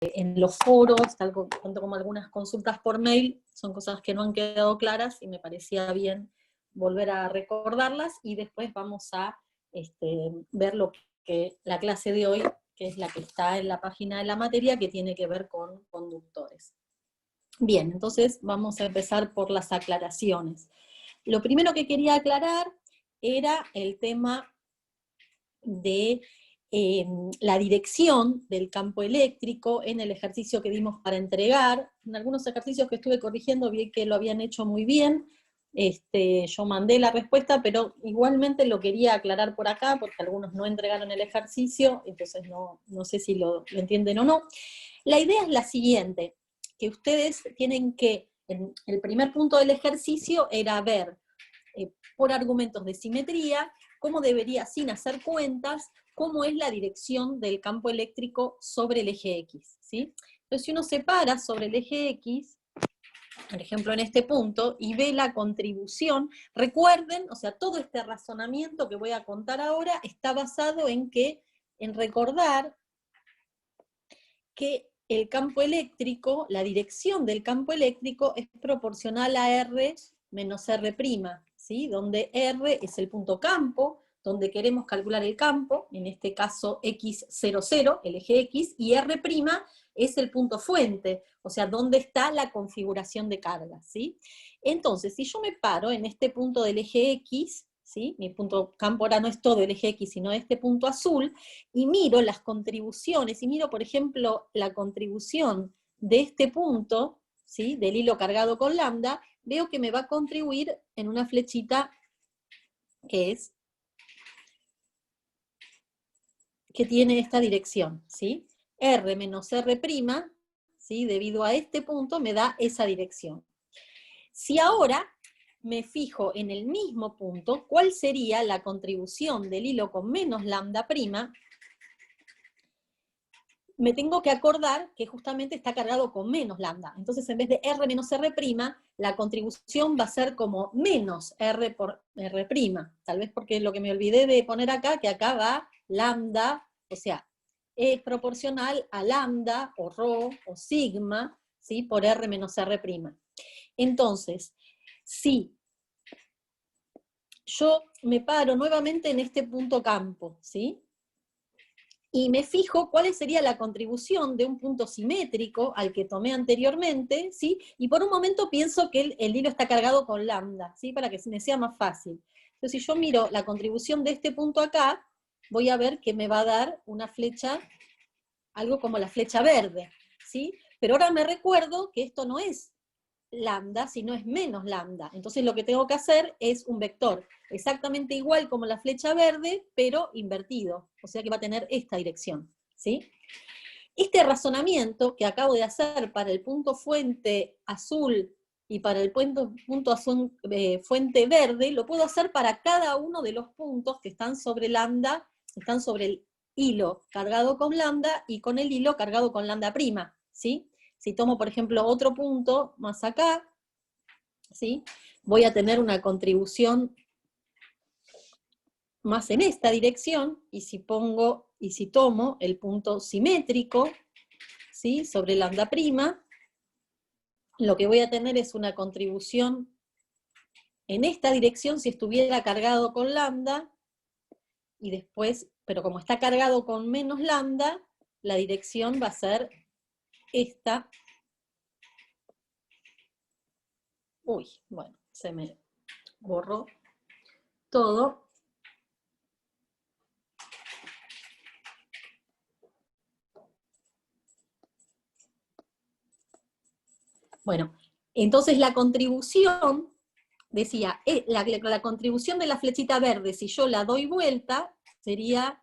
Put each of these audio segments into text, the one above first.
en los foros, tanto como algunas consultas por mail, son cosas que no han quedado claras y me parecía bien volver a recordarlas, y después vamos a ver lo que la clase de hoy, que es la que está en la página de la materia, que tiene que ver con conductores. Bien, entonces vamos a empezar por las aclaraciones. Lo primero que quería aclarar era el tema de la dirección del campo eléctrico en el ejercicio que dimos para entregar. En algunos ejercicios que estuve corrigiendo vi que lo habían hecho muy bien. Yo mandé la respuesta, pero igualmente lo quería aclarar por acá, porque algunos no entregaron el ejercicio, entonces no sé si lo entienden o no. La idea es la siguiente, que ustedes tienen que, en el primer punto del ejercicio era ver, por argumentos de simetría, cómo debería, sin hacer cuentas, cómo es la dirección del campo eléctrico sobre el eje X, ¿sí? Entonces, si uno se para sobre el eje X, por ejemplo en este punto, y ve la contribución, recuerden, o sea, todo este razonamiento que voy a contar ahora está basado en recordar que el campo eléctrico, la dirección del campo eléctrico es proporcional a R menos R', ¿sí? Donde R es el punto campo, donde queremos calcular el campo, en este caso X00, el eje X, y R' es el punto fuente, o sea, donde está la configuración de carga, ¿sí? Entonces, si yo me paro en este punto del eje X, ¿sí? Mi punto campo ahora no es todo el eje X, sino este punto azul, y miro las contribuciones, y miro, por ejemplo, la contribución de este punto, ¿sí? Del hilo cargado con lambda, veo que me va a contribuir en una flechita que tiene esta dirección, ¿sí? R menos R', ¿sí? Debido a este punto me da esa dirección. Si ahora me fijo en el mismo punto, ¿cuál sería la contribución del hilo con menos lambda prima? Me tengo que acordar que justamente está cargado con menos lambda. Entonces, en vez de R menos R', la contribución va a ser como menos R por R'. Tal vez porque lo que me olvidé de poner acá, que acá va lambda, o sea, es proporcional a lambda, o rho, o sigma, ¿sí? Por R menos R'. Entonces, si yo me paro nuevamente en este punto campo, ¿sí? Y me fijo cuál sería la contribución de un punto simétrico al que tomé anteriormente, ¿sí? Y por un momento pienso que el hilo está cargado con lambda, ¿sí? Para que me sea más fácil. Entonces, si yo miro la contribución de este punto acá, voy a ver que me va a dar una flecha, algo como la flecha verde, ¿sí? Pero ahora me recuerdo que esto no es lambda, sino es menos lambda. Entonces lo que tengo que hacer es un vector exactamente igual como la flecha verde, pero invertido. O sea que va a tener esta dirección, ¿sí? Este razonamiento que acabo de hacer para el punto fuente azul y para el punto azul, fuente verde, lo puedo hacer para cada uno de los puntos que están sobre lambda, están sobre el hilo cargado con lambda y con el hilo cargado con lambda prima, ¿sí? Si tomo, por ejemplo, otro punto más acá, ¿sí? Voy a tener una contribución más en esta dirección, y si tomo el punto simétrico, ¿sí? Sobre lambda prima, lo que voy a tener es una contribución en esta dirección si estuviera cargado con lambda, y después, pero como está cargado con menos lambda, la dirección va a ser esta. Uy, bueno, se me borró todo. Bueno, entonces la contribución, decía, la contribución de la flechita verde, si yo la doy vuelta, sería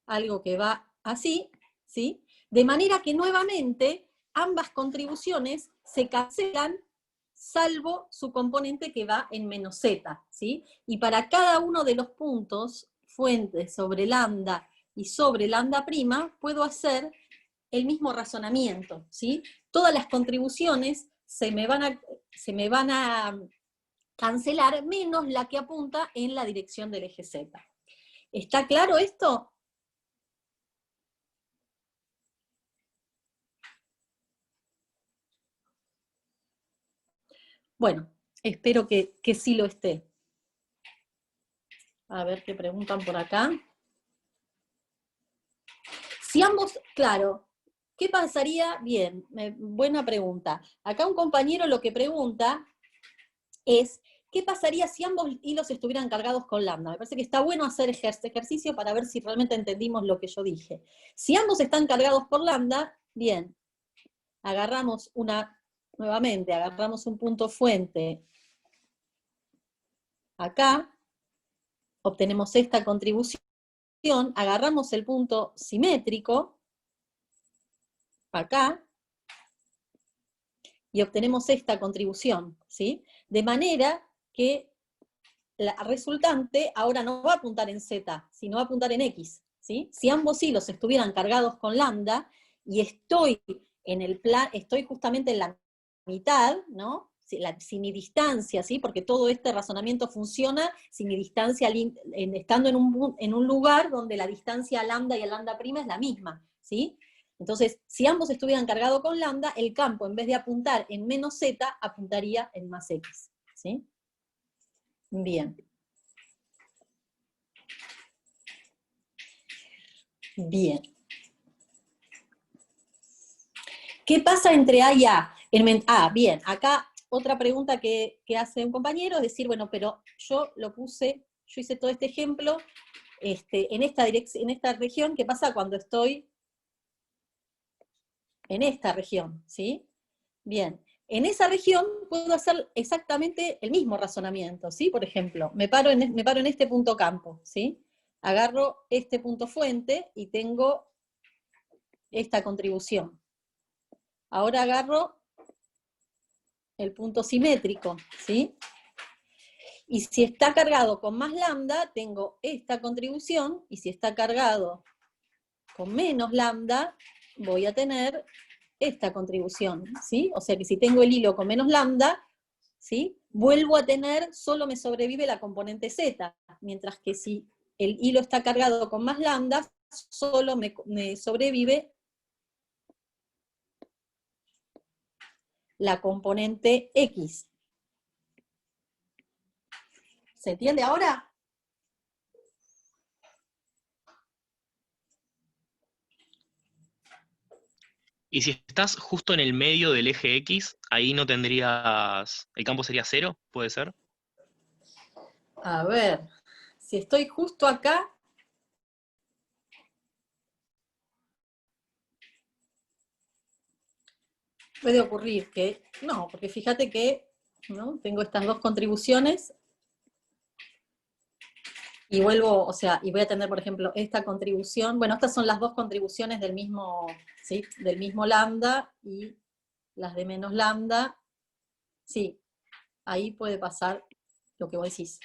algo que va así, ¿sí? De manera que nuevamente ambas contribuciones se cancelan, salvo su componente que va en menos z, ¿sí? Y para cada uno de los puntos, fuentes sobre lambda y sobre lambda prima, puedo hacer el mismo razonamiento, ¿sí? Todas las contribuciones se me van a cancelar, menos la que apunta en la dirección del eje Z. ¿Está claro esto? Bueno, espero que sí lo esté. A ver qué preguntan por acá. Si ambos, claro, ¿qué pasaría? Bien, buena pregunta. Acá un compañero lo que pregunta es, ¿qué pasaría si ambos hilos estuvieran cargados con lambda? Me parece que está bueno hacer este ejercicio para ver si realmente entendimos lo que yo dije. Si ambos están cargados por lambda, bien, agarramos nuevamente, agarramos un punto fuente acá, obtenemos esta contribución, agarramos el punto simétrico acá, y obtenemos esta contribución, ¿sí? De manera que la resultante ahora no va a apuntar en Z, sino va a apuntar en X, ¿sí? Si ambos hilos estuvieran cargados con lambda, y estoy justamente en la mitad, ¿no? Si mi distancia, ¿sí? Porque todo este razonamiento funciona si mi distancia, estando en un lugar donde la distancia a lambda y a lambda prima es la misma, ¿sí? Entonces, si ambos estuvieran cargados con lambda, el campo, en vez de apuntar en menos z, apuntaría en más x, ¿sí? Bien. Bien. ¿Qué pasa entre A y A? Bien, acá otra pregunta que hace un compañero es decir, bueno, pero yo hice todo este ejemplo en esta región, ¿qué pasa cuando estoy en esta región? ¿Sí? Bien, en esa región puedo hacer exactamente el mismo razonamiento, ¿sí? Por ejemplo, me paro en este punto campo, ¿sí? Agarro este punto fuente y tengo esta contribución. Ahora agarro el punto simétrico, ¿sí? Y si está cargado con más lambda, tengo esta contribución, y si está cargado con menos lambda, voy a tener esta contribución, ¿sí? O sea que si tengo el hilo con menos lambda, ¿sí? Vuelvo a tener, solo me sobrevive la componente Z, mientras que si el hilo está cargado con más lambda, solo me sobrevive la componente X. ¿Se entiende ahora? Y si estás justo en el medio del eje X, ahí no tendrías, el campo sería cero, ¿puede ser? A ver, si estoy justo acá, puede ocurrir que, no, porque fíjate que, ¿no? Tengo estas dos contribuciones, y vuelvo, o sea, y voy a tener, por ejemplo, esta contribución, bueno, estas son las dos contribuciones del mismo, ¿sí? Del mismo lambda, y las de menos lambda, sí, ahí puede pasar lo que vos decís,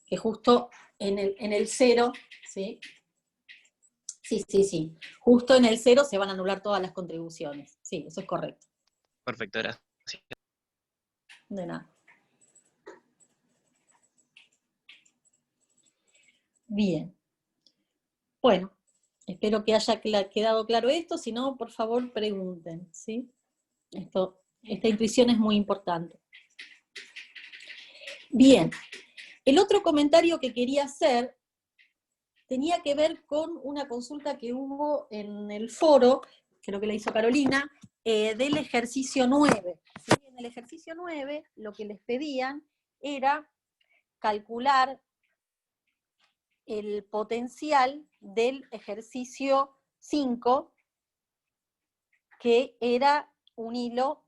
que justo en el cero, ¿sí? Sí, justo en el cero se van a anular todas las contribuciones, sí, eso es correcto. Perfecto, gracias. De nada. Bien. Bueno, espero que haya quedado claro esto, si no, por favor, pregunten, ¿sí? Esta intuición es muy importante. Bien, el otro comentario que quería hacer tenía que ver con una consulta que hubo en el foro, creo que la hizo Carolina, del ejercicio 9. ¿Sí? En el ejercicio 9 lo que les pedían era calcular el potencial del ejercicio 5, que era un hilo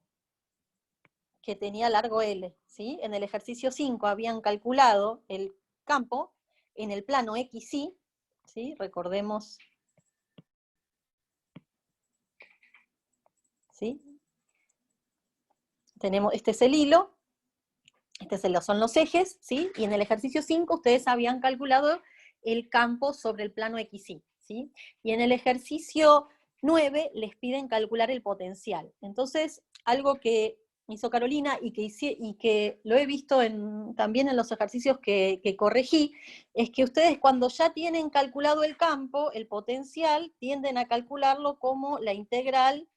que tenía largo L, ¿sí? En el ejercicio 5 habían calculado el campo en el plano XY, ¿sí? Recordemos, ¿sí? Tenemos, este es el hilo, son los ejes, ¿sí? Y en el ejercicio 5 ustedes habían calculado el campo sobre el plano XY, ¿sí? Y en el ejercicio 9 les piden calcular el potencial. Entonces, algo que hizo Carolina y que lo he visto también en los ejercicios que corregí, es que ustedes cuando ya tienen calculado el campo, el potencial, tienden a calcularlo como la integral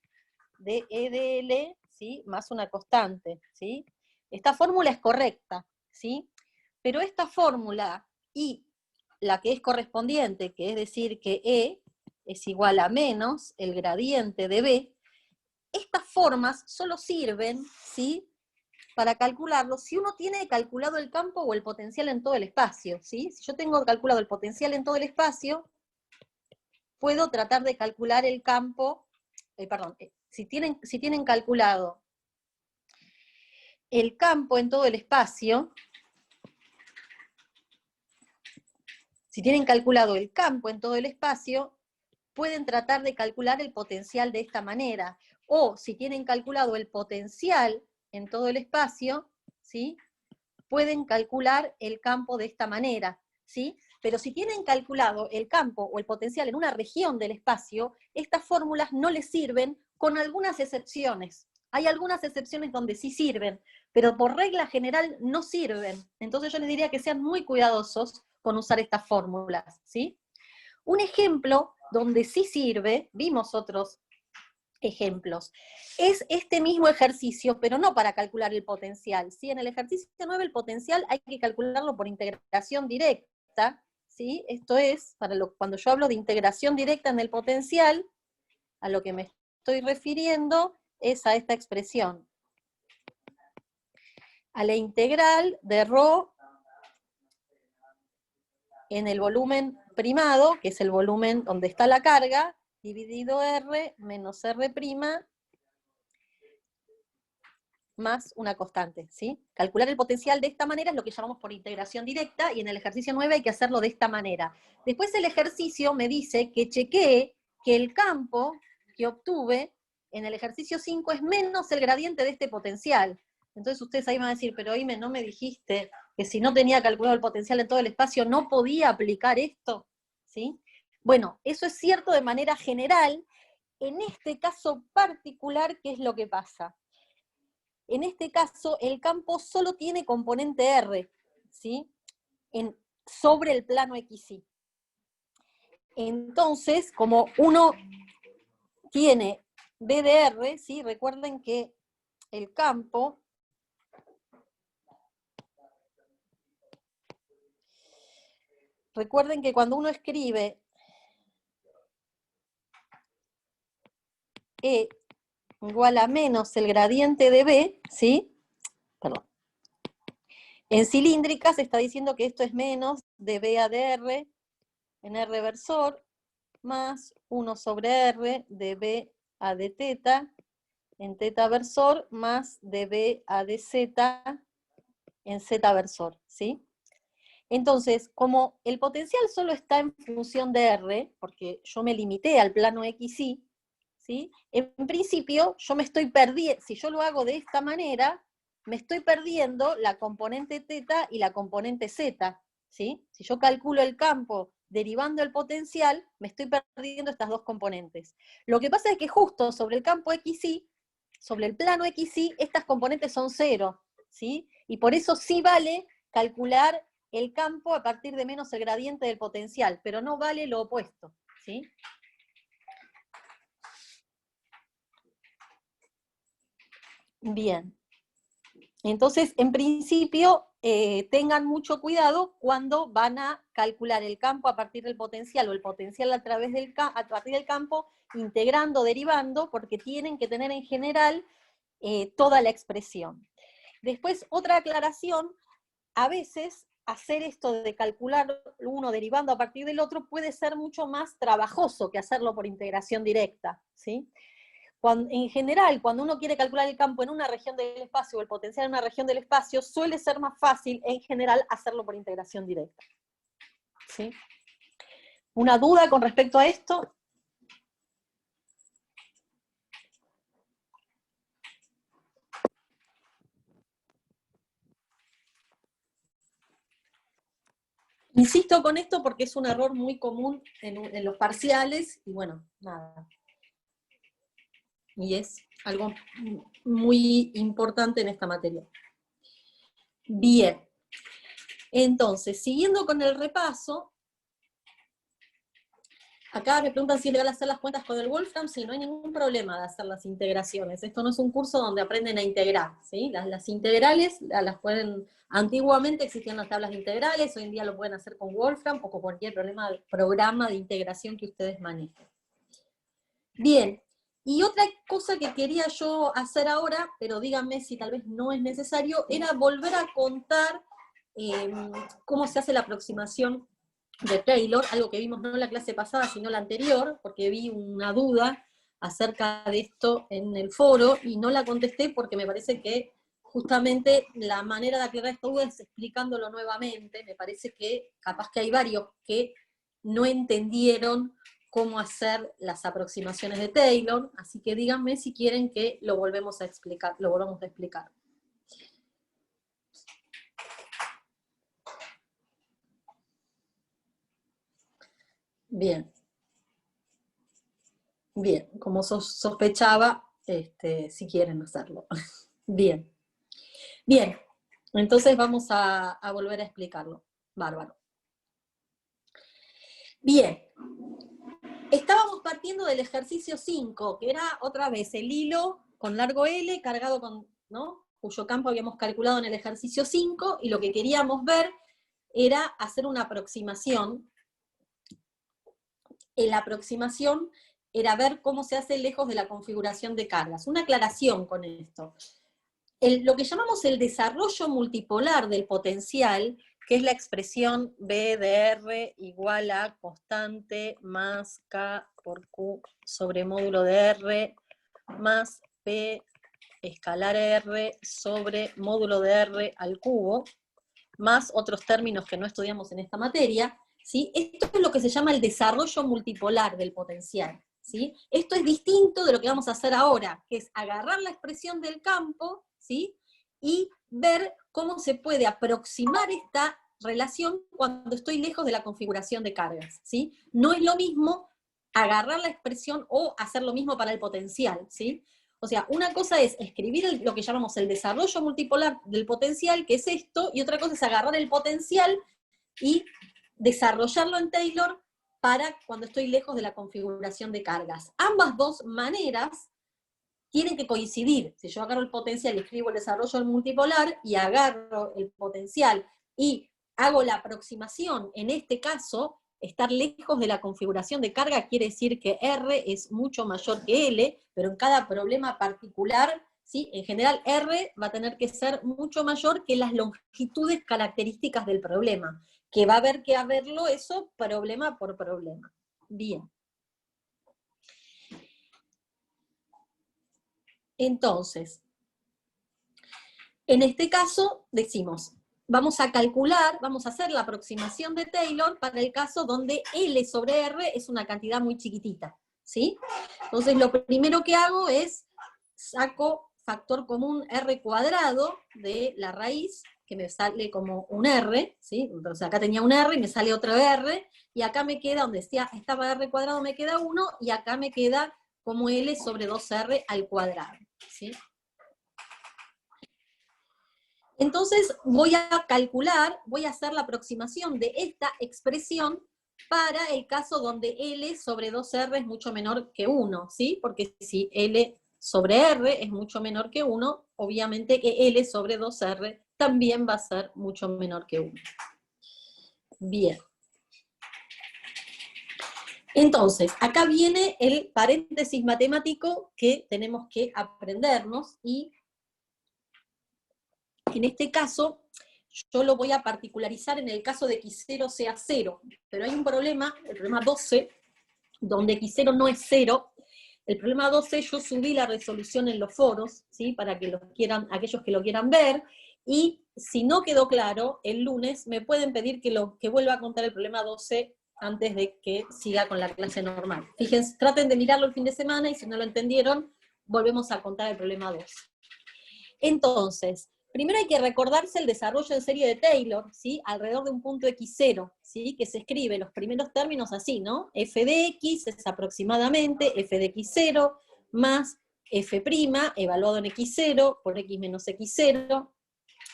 de E de L, ¿sí? Más una constante, ¿sí? Esta fórmula es correcta, ¿sí? Pero esta fórmula y la que es correspondiente, que es decir que E es igual a menos el gradiente de B, estas formas solo sirven, ¿sí?, para calcularlo si uno tiene calculado el campo o el potencial en todo el espacio, ¿sí? Si yo tengo calculado el potencial en todo el espacio, puedo tratar de calcular el campo, si tienen calculado el campo en todo el espacio, pueden tratar de calcular el potencial de esta manera. O si tienen calculado el potencial en todo el espacio, ¿sí?, pueden calcular el campo de esta manera, ¿sí? Pero si tienen calculado el campo o el potencial en una región del espacio, estas fórmulas no les sirven, con algunas excepciones. Hay algunas excepciones donde sí sirven, pero por regla general no sirven. Entonces yo les diría que sean muy cuidadosos con usar estas fórmulas, ¿sí? Un ejemplo donde sí sirve, vimos otros ejemplos, es este mismo ejercicio, pero no para calcular el potencial, ¿sí? En el ejercicio 9 el potencial hay que calcularlo por integración directa, ¿sí? Esto es, cuando yo hablo de integración directa en el potencial, a lo que me estoy refiriendo es a esta expresión, a la integral de ρ en el volumen primado, que es el volumen donde está la carga, dividido R menos R' más una constante, ¿sí? Calcular el potencial de esta manera es lo que llamamos por integración directa, y en el ejercicio 9 hay que hacerlo de esta manera. Después el ejercicio me dice que chequee que el campo que obtuve en el ejercicio 5 es menos el gradiente de este potencial. Entonces ustedes ahí van a decir, pero oíme, ¿no me dijiste que si no tenía calculado el potencial en todo el espacio no podía aplicar esto? ¿Sí? Bueno, eso es cierto de manera general. En este caso particular, ¿qué es lo que pasa? En este caso, el campo solo tiene componente R, ¿sí?, sobre el plano XY. Entonces, como uno tiene B de R, ¿sí?, recuerden que el campo cuando uno escribe E igual a menos el gradiente de B, ¿sí? Perdón. En cilíndrica se está diciendo que esto es menos de B a de R en R versor, más 1 sobre R de B a de teta en teta versor, más de B a de Z en Z versor, ¿sí? Entonces, como el potencial solo está en función de R, porque yo me limité al plano XY, ¿sí?, en principio yo me estoy perdiendo, si yo lo hago de esta manera, me estoy perdiendo la componente teta y la componente Z, ¿sí? Si yo calculo el campo derivando el potencial, me estoy perdiendo estas dos componentes. Lo que pasa es que justo sobre el campo XY, sobre el plano XY, estas componentes son cero, ¿sí? Y por eso sí vale calcular el campo a partir de menos el gradiente del potencial, pero no vale lo opuesto, ¿sí? Bien. Entonces, en principio, tengan mucho cuidado cuando van a calcular el campo a partir del potencial o el potencial a partir del campo, integrando, derivando, porque tienen que tener en general toda la expresión. Después, otra aclaración, a veces hacer esto de calcular uno derivando a partir del otro puede ser mucho más trabajoso que hacerlo por integración directa, ¿sí? En general, cuando uno quiere calcular el campo en una región del espacio o el potencial en una región del espacio, suele ser más fácil, en general, hacerlo por integración directa, ¿sí? ¿Una duda con respecto a esto? Insisto con esto porque es un error muy común en los parciales, y bueno, nada. Y es algo muy importante en esta materia. Bien. Entonces, siguiendo con el repaso, Acá me preguntan si es legal hacer las cuentas con el Wolfram. Sí, no hay ningún problema de hacer las integraciones. Esto no es un curso donde aprenden a integrar, ¿sí? Las integrales las pueden, antiguamente existían las tablas de integrales, hoy en día lo pueden hacer con Wolfram o con cualquier programa de integración que ustedes manejen. Bien, y otra cosa que quería yo hacer ahora, pero díganme si tal vez no es necesario, era volver a contar cómo se hace la aproximación de Taylor, algo que vimos no en la clase pasada, sino la anterior, porque vi una duda acerca de esto en el foro, y no la contesté porque me parece que justamente la manera de aclarar esta duda es explicándolo nuevamente. Me parece que capaz que hay varios que no entendieron cómo hacer las aproximaciones de Taylor, así que díganme si quieren que lo volvamos a explicar, lo volvamos a explicar. Bien. Bien, como sospechaba, si quieren hacerlo. Bien. Bien, entonces vamos a volver a explicarlo. Bárbaro. Bien. Estábamos partiendo del ejercicio 5, que era otra vez el hilo con largo L cargado con, ¿no? Cuyo campo habíamos calculado en el ejercicio 5, y lo que queríamos ver era hacer una aproximación. La aproximación era ver cómo se hace lejos de la configuración de cargas. Una aclaración con esto. Lo que llamamos el desarrollo multipolar del potencial, que es la expresión B de R igual a constante más K por Q sobre módulo de R más P escalar R sobre módulo de R al cubo, más otros términos que no estudiamos en esta materia, ¿sí? Esto es lo que se llama el desarrollo multipolar del potencial, ¿sí? Esto es distinto de lo que vamos a hacer ahora, que es agarrar la expresión del campo, ¿sí? Y ver cómo se puede aproximar esta relación cuando estoy lejos de la configuración de cargas, ¿sí? No es lo mismo agarrar la expresión o hacer lo mismo para el potencial, ¿sí? O sea, una cosa es escribir lo que llamamos el desarrollo multipolar del potencial, que es esto, y otra cosa es agarrar el potencial y desarrollarlo en Taylor para cuando estoy lejos de la configuración de cargas. Ambas dos maneras tienen que coincidir. Si yo agarro el potencial y escribo el desarrollo multipolar, y agarro el potencial y hago la aproximación, en este caso, estar lejos de la configuración de carga quiere decir que R es mucho mayor que L, pero en cada problema particular, ¿sí? En general R va a tener que ser mucho mayor que las longitudes características del problema, que va a haber que verlo eso problema por problema. Bien. Entonces, en este caso decimos, vamos a calcular, vamos a hacer la aproximación de Taylor para el caso donde L sobre R es una cantidad muy chiquitita, ¿sí? Entonces lo primero que hago es, saco factor común R cuadrado de la raíz, que me sale como un R, ¿sí? Entonces acá tenía un R y me sale otro R, y acá me queda, donde estaba R cuadrado me queda 1, y acá me queda como L sobre 2R al cuadrado, ¿sí? Entonces voy a calcular, voy a hacer la aproximación de esta expresión para el caso donde L sobre 2R es mucho menor que 1, ¿sí? Porque si L sobre R es mucho menor que 1, obviamente que L sobre 2R también va a ser mucho menor que 1. Bien. Entonces, acá viene el paréntesis matemático que tenemos que aprendernos, y en este caso yo lo voy a particularizar en el caso de que x0 sea 0, pero hay un problema, el problema 12, donde x0 no es 0. El problema 12 yo subí la resolución en los foros, ¿sí? Para que aquellos que lo quieran ver, y si no quedó claro, el lunes me pueden pedir que vuelva a contar el problema 12 antes de que siga con la clase normal. Fíjense, traten de mirarlo el fin de semana, y si no lo entendieron, volvemos a contar el problema 2. Entonces, primero hay que recordarse el desarrollo en serie de Taylor, ¿sí? Alrededor de un punto x0, ¿sí? Que se escribe los primeros términos así, ¿no? F de x es aproximadamente f de x0 más f' evaluado en x0 por x menos x0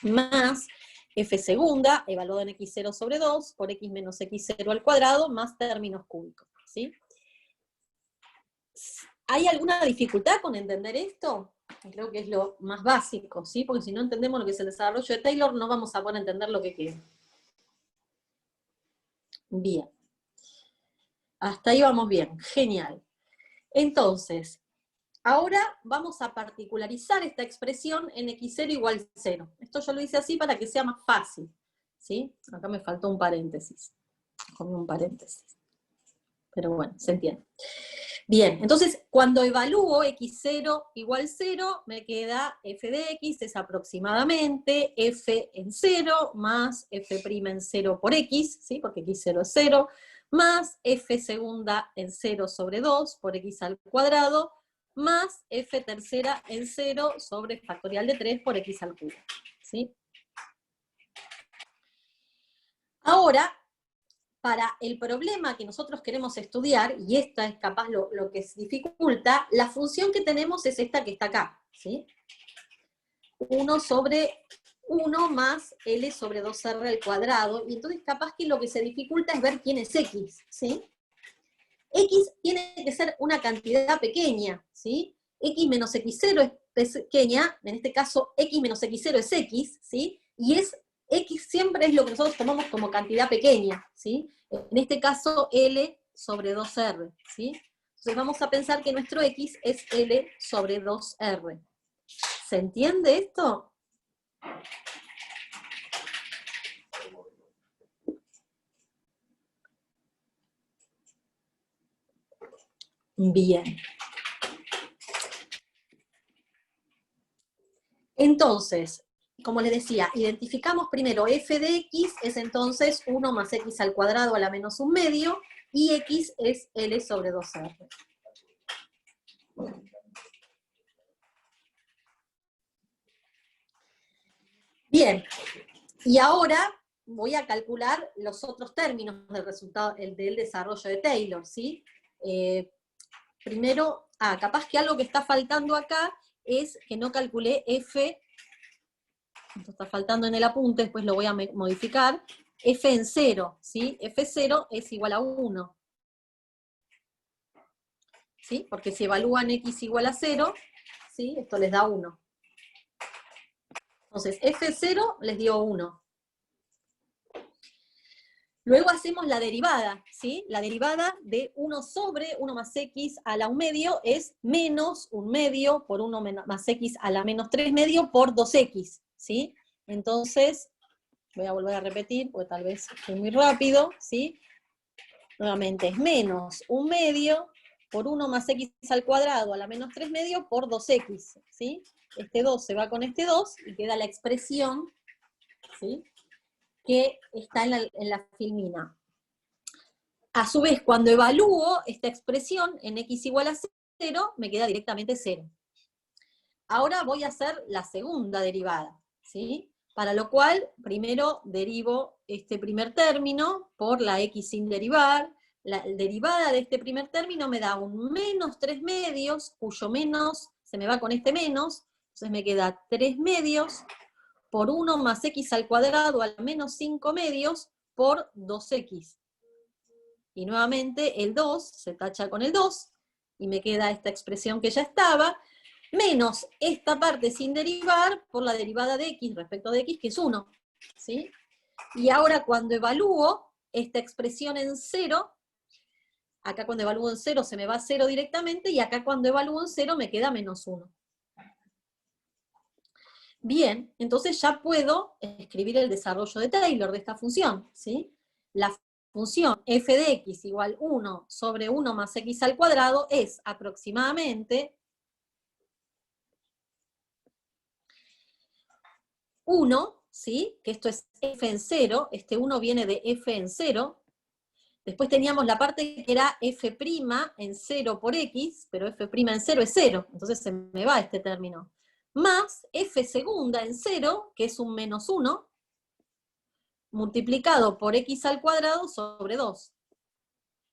más f segunda evaluado en x0 sobre 2 por x menos x0 al cuadrado más términos cúbicos, ¿sí? ¿Hay alguna dificultad con entender esto? Creo que es lo más básico, ¿sí? Porque si no entendemos lo que es el desarrollo de Taylor, no vamos a poder entender lo que queda. Bien. Hasta ahí vamos bien. Genial. Entonces, ahora vamos a particularizar esta expresión en x0 igual 0. Esto yo lo hice así para que sea más fácil, ¿sí? Acá me faltó un paréntesis. Comí un paréntesis. Pero bueno, se entiende. Bien, entonces cuando evalúo x0 igual 0, me queda f de x es aproximadamente f en 0 más f' en 0 por x, ¿sí? Porque x0 es 0, más f segunda en 0 sobre 2 por x al cuadrado, más f tercera en 0 sobre factorial de 3 por x al cubo, ¿sí? Ahora, para el problema que nosotros queremos estudiar, y esta es capaz lo que se dificulta, la función que tenemos es esta que está acá, ¿sí? 1 sobre 1 más L sobre 2R al cuadrado, y entonces capaz que lo que se dificulta es ver quién es X, ¿sí? X tiene que ser una cantidad pequeña, ¿sí? X menos X0 es pequeña, en este caso X menos X0 es X, ¿sí? Y X siempre es lo que nosotros tomamos como cantidad pequeña, ¿sí? En este caso L sobre 2R, ¿sí? Entonces vamos a pensar que nuestro X es L sobre 2R. ¿Se entiende esto? Bien. Entonces, como les decía, identificamos primero f de x es entonces 1 más x al cuadrado a la menos un medio, y x es L sobre 2R. Bien, y ahora voy a calcular los otros términos del resultado, el del desarrollo de Taylor, ¿sí? Primero, capaz que algo que está faltando acá es que no calculé f, esto está faltando en el apunte, después lo voy a modificar, f en 0, ¿sí? f0 es igual a 1. ¿Sí? Porque si evalúan x igual a 0, ¿sí? Esto les da 1. Entonces, f0 les dio 1. Luego hacemos la derivada, ¿sí? La derivada de 1 sobre 1 más x a la 1 medio es menos 1 medio por 1 más x a la menos 3 medio por 2x, ¿sí? Entonces, voy a volver a repetir, porque tal vez fue muy rápido, ¿sí? Nuevamente es menos 1 medio por 1 más x al cuadrado a la menos 3 medio por 2x, ¿sí? Este 2 se va con este 2 y queda la expresión, ¿sí? Que está en la filmina. A su vez, cuando evalúo esta expresión en x igual a 0, me queda directamente 0. Ahora voy a hacer la segunda derivada, ¿sí? Para lo cual, primero derivo este primer término por la x sin derivar. La derivada de este primer término me da un menos 3 medios, cuyo menos se me va con este menos, entonces me queda 3 medios por 1 más x al cuadrado a la menos 5 medios por 2x. Y nuevamente el 2 se tacha con el 2, y me queda esta expresión que ya estaba, menos esta parte sin derivar por la derivada de x respecto de x, que es 1. ¿Sí? Y ahora cuando evalúo esta expresión en 0, acá cuando evalúo en 0 se me va 0 directamente, y acá cuando evalúo en 0 me queda menos 1. Bien, entonces ya puedo escribir el desarrollo de Taylor de esta función, ¿sí? La función f de x igual 1 sobre 1 más x al cuadrado es aproximadamente 1, ¿sí? Que esto es f en 0, este 1 viene de f en 0. Después teníamos la parte que era f' en 0 por x, pero f' en 0 es 0, entonces se me va este término. Más f segunda en 0, que es un menos 1, multiplicado por x al cuadrado sobre 2.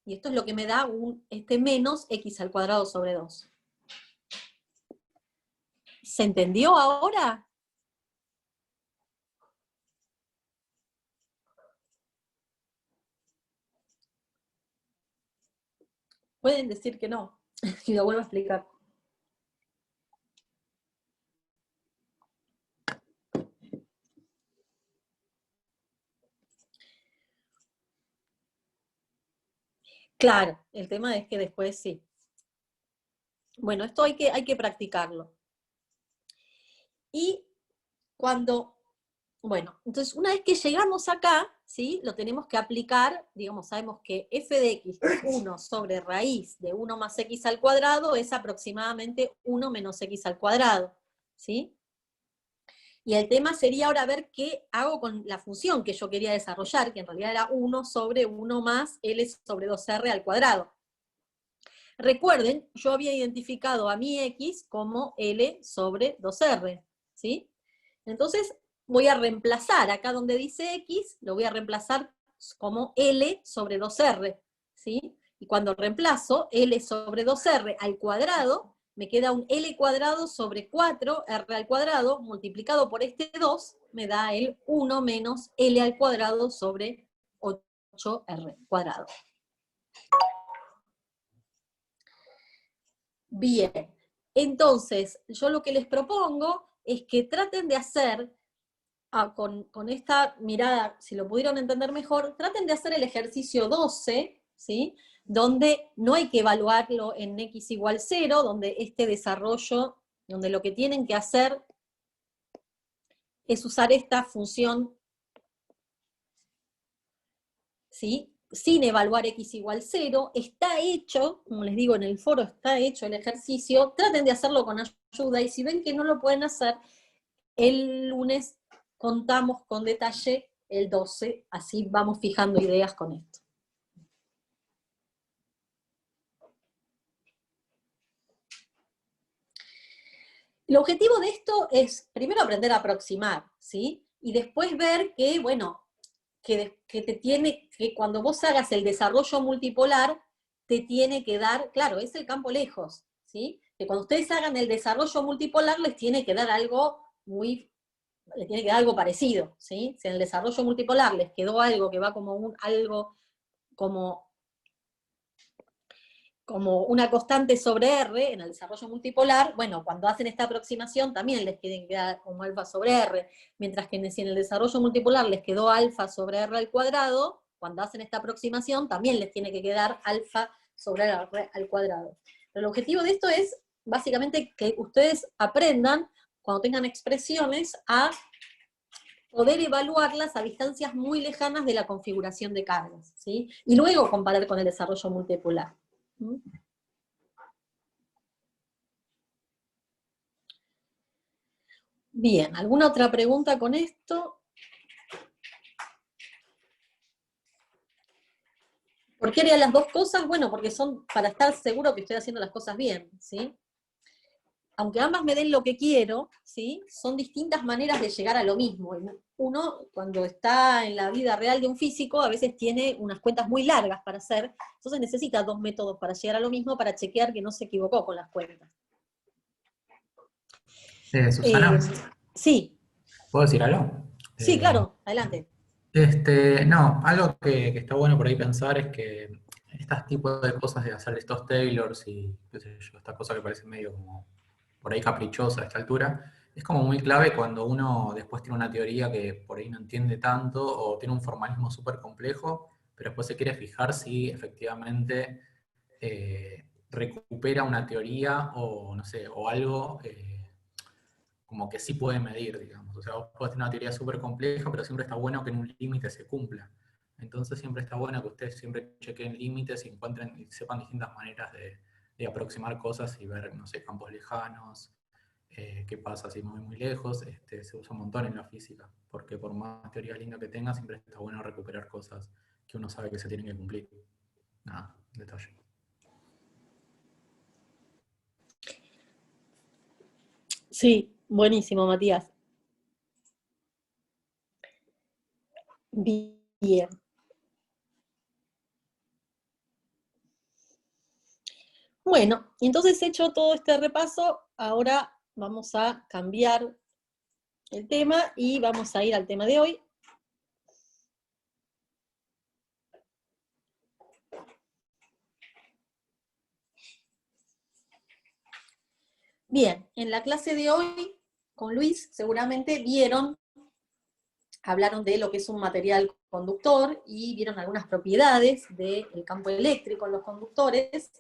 Y esto es lo que me da este menos x al cuadrado sobre 2. ¿Se entendió ahora? Pueden decir que no. Y lo vuelvo a explicar. Claro, el tema es que después sí. Bueno, esto hay que practicarlo. Y cuando, bueno, entonces una vez que llegamos acá, ¿sí? Lo tenemos que aplicar, digamos, sabemos que f de x, 1 sobre raíz de 1 más x al cuadrado, es aproximadamente 1 menos x al cuadrado, ¿sí? Y el tema sería ahora ver qué hago con la función que yo quería desarrollar, que en realidad era 1 sobre 1 más L sobre 2R al cuadrado. Recuerden, yo había identificado a mi X como L sobre 2R, ¿sí? Entonces voy a reemplazar, acá donde dice X, lo voy a reemplazar como L sobre 2R, ¿sí? Y cuando reemplazo L sobre 2R al cuadrado, me queda un L cuadrado sobre 4R al cuadrado, multiplicado por este 2, me da el 1 menos L al cuadrado sobre 8R cuadrado. Bien, entonces yo lo que les propongo es que traten de hacer, con esta mirada, si lo pudieron entender mejor, traten de hacer el ejercicio 12, ¿sí? Donde no hay que evaluarlo en x igual 0, donde este desarrollo, donde lo que tienen que hacer es usar esta función, ¿sí? Sin evaluar x igual 0, está hecho, como les digo en el foro, está hecho el ejercicio, traten de hacerlo con ayuda, y si ven que no lo pueden hacer, el lunes contamos con detalle el 12, así vamos fijando ideas con esto. El objetivo de esto es, primero, aprender a aproximar, ¿sí? Y después ver que, bueno, que cuando vos hagas el desarrollo multipolar, te tiene que dar, claro, es el campo lejos, ¿sí? Que cuando ustedes hagan el desarrollo multipolar, les tiene que dar algo parecido, ¿sí? Si en el desarrollo multipolar les quedó algo que va como una constante sobre R en el desarrollo multipolar, bueno, cuando hacen esta aproximación también les tiene que quedar como alfa sobre R, mientras que si en el desarrollo multipolar les quedó alfa sobre R al cuadrado, cuando hacen esta aproximación también les tiene que quedar alfa sobre R al cuadrado. Pero el objetivo de esto es básicamente que ustedes aprendan, cuando tengan expresiones, a poder evaluarlas a distancias muy lejanas de la configuración de cargas, ¿sí? Y luego comparar con el desarrollo multipolar. Bien, ¿alguna otra pregunta con esto? ¿Por qué haría las dos cosas? Bueno, porque son para estar seguro que estoy haciendo las cosas bien, ¿sí? Aunque ambas me den lo que quiero, ¿sí? Son distintas maneras de llegar a lo mismo. Uno, cuando está en la vida real de un físico, a veces tiene unas cuentas muy largas para hacer, entonces necesita dos métodos para llegar a lo mismo, para chequear que no se equivocó con las cuentas. Susana, Sí, ¿puedo decir algo? sí, claro, adelante. No, algo que está bueno por ahí pensar es que estos tipos de cosas de hacer estos Taylors y qué sé yo, esta cosa que parece medio como por ahí caprichosa a esta altura, es como muy clave cuando uno después tiene una teoría que por ahí no entiende tanto o tiene un formalismo súper complejo, pero después se quiere fijar si efectivamente recupera una teoría o no sé, o algo como que sí puede medir, digamos. O sea, vos podés tener una teoría súper compleja, pero siempre está bueno que en un límite se cumpla. Entonces siempre está bueno que ustedes siempre chequen límites y encuentren y sepan distintas maneras de aproximar cosas y ver, no sé, campos lejanos, qué pasa si muy lejos. Se usa un montón en la física, porque por más teoría linda que tenga, siempre está bueno recuperar cosas que uno sabe que se tienen que cumplir. Nada, detalle. Sí, buenísimo, Matías. Bien. Bueno, entonces hecho todo este repaso, ahora vamos a cambiar el tema y vamos a ir al tema de hoy. Bien, en la clase de hoy, con Luis, seguramente hablaron de lo que es un material conductor y vieron algunas propiedades del campo eléctrico en los conductores.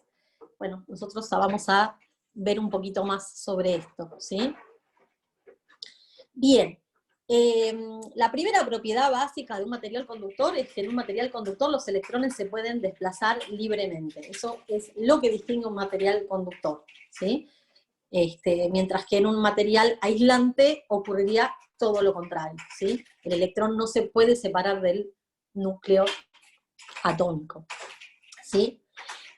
Bueno, nosotros vamos a ver un poquito más sobre esto, ¿sí? Bien, la primera propiedad básica de un material conductor es que en un material conductor los electrones se pueden desplazar libremente. Eso es lo que distingue un material conductor, ¿sí? Mientras que en un material aislante ocurriría todo lo contrario, ¿sí? El electrón no se puede separar del núcleo atómico, ¿sí?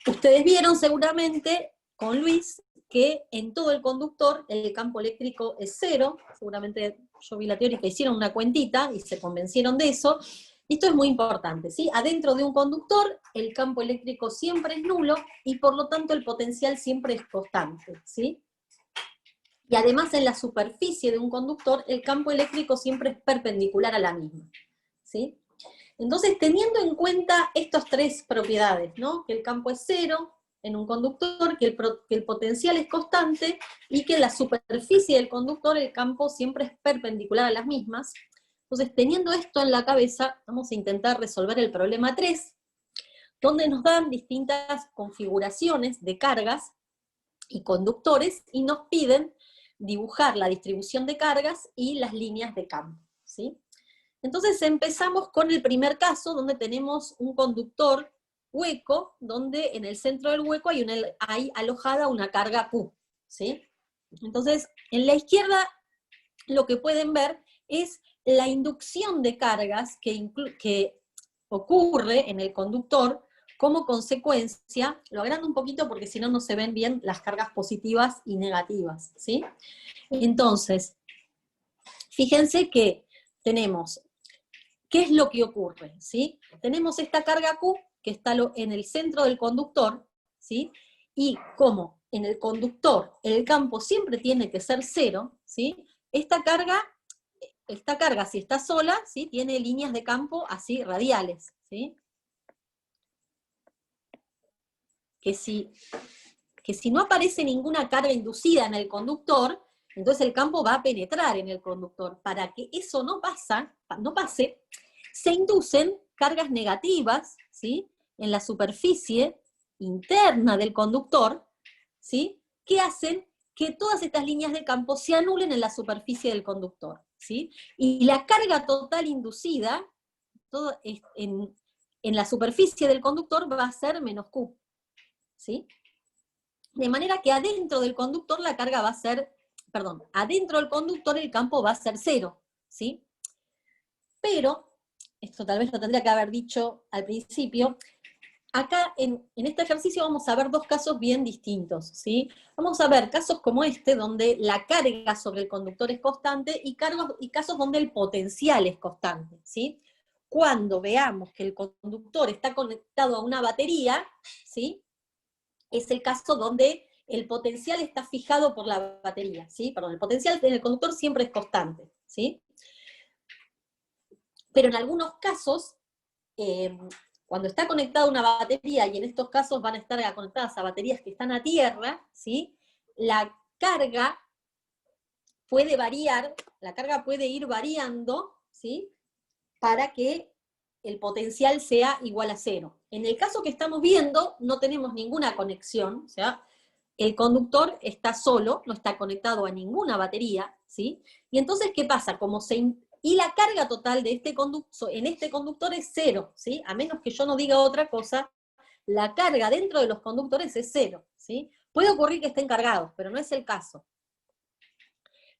Ustedes vieron seguramente con Luis que en todo el conductor el campo eléctrico es cero, seguramente yo vi la teórica, hicieron una cuentita y se convencieron de eso. Esto es muy importante, ¿sí? Adentro de un conductor el campo eléctrico siempre es nulo y por lo tanto el potencial siempre es constante, ¿sí? Y además en la superficie de un conductor el campo eléctrico siempre es perpendicular a la misma, ¿sí? Entonces, teniendo en cuenta estas tres propiedades, ¿no? Que el campo es cero en un conductor, que el potencial es constante, y que en la superficie del conductor el campo siempre es perpendicular a las mismas. Entonces, teniendo esto en la cabeza, vamos a intentar resolver el problema 3, donde nos dan distintas configuraciones de cargas y conductores, y nos piden dibujar la distribución de cargas y las líneas de campo, ¿sí? Entonces empezamos con el primer caso, donde tenemos un conductor hueco, donde en el centro del hueco hay alojada una carga Q, ¿sí? Entonces, en la izquierda lo que pueden ver es la inducción de cargas que ocurre en el conductor como consecuencia, lo agrando un poquito porque si no, no se ven bien las cargas positivas y negativas, ¿sí? Entonces, fíjense que tenemos, ¿qué es lo que ocurre? ¿Sí? Tenemos esta carga Q que está en el centro del conductor, ¿sí? Y como en el conductor el campo siempre tiene que ser cero, ¿sí? Esta carga, si está sola, ¿sí? Tiene líneas de campo así radiales, ¿sí? Que si no aparece ninguna carga inducida en el conductor, entonces el campo va a penetrar en el conductor. Para que eso no pase, se inducen cargas negativas, ¿sí? En la superficie interna del conductor, ¿sí? Que hacen que todas estas líneas de campo se anulen en la superficie del conductor, ¿sí? Y la carga total inducida en la superficie del conductor va a ser menos Q, ¿sí? De manera que adentro del conductor la carga va a ser, adentro del conductor el campo va a ser cero, ¿sí? Pero, esto tal vez lo tendría que haber dicho al principio, acá en este ejercicio vamos a ver dos casos bien distintos, ¿sí? Vamos a ver casos como este, donde la carga sobre el conductor es constante, y casos donde el potencial es constante, ¿sí? Cuando veamos que el conductor está conectado a una batería, ¿sí? Es el caso donde el potencial está fijado por la batería, ¿sí? Perdón, el potencial en el conductor siempre es constante, ¿sí? Pero en algunos casos, cuando está conectada una batería, y en estos casos van a estar conectadas a baterías que están a tierra, ¿sí? La carga puede variar, la carga puede ir variando, ¿sí? Para que el potencial sea igual a cero. En el caso que estamos viendo, no tenemos ninguna conexión, o sea, el conductor está solo, no está conectado a ninguna batería, ¿sí? Y entonces, ¿qué pasa? Y la carga total de en este conductor es cero, ¿sí? A menos que yo no diga otra cosa, la carga dentro de los conductores es cero, ¿sí? Puede ocurrir que estén cargados, pero no es el caso.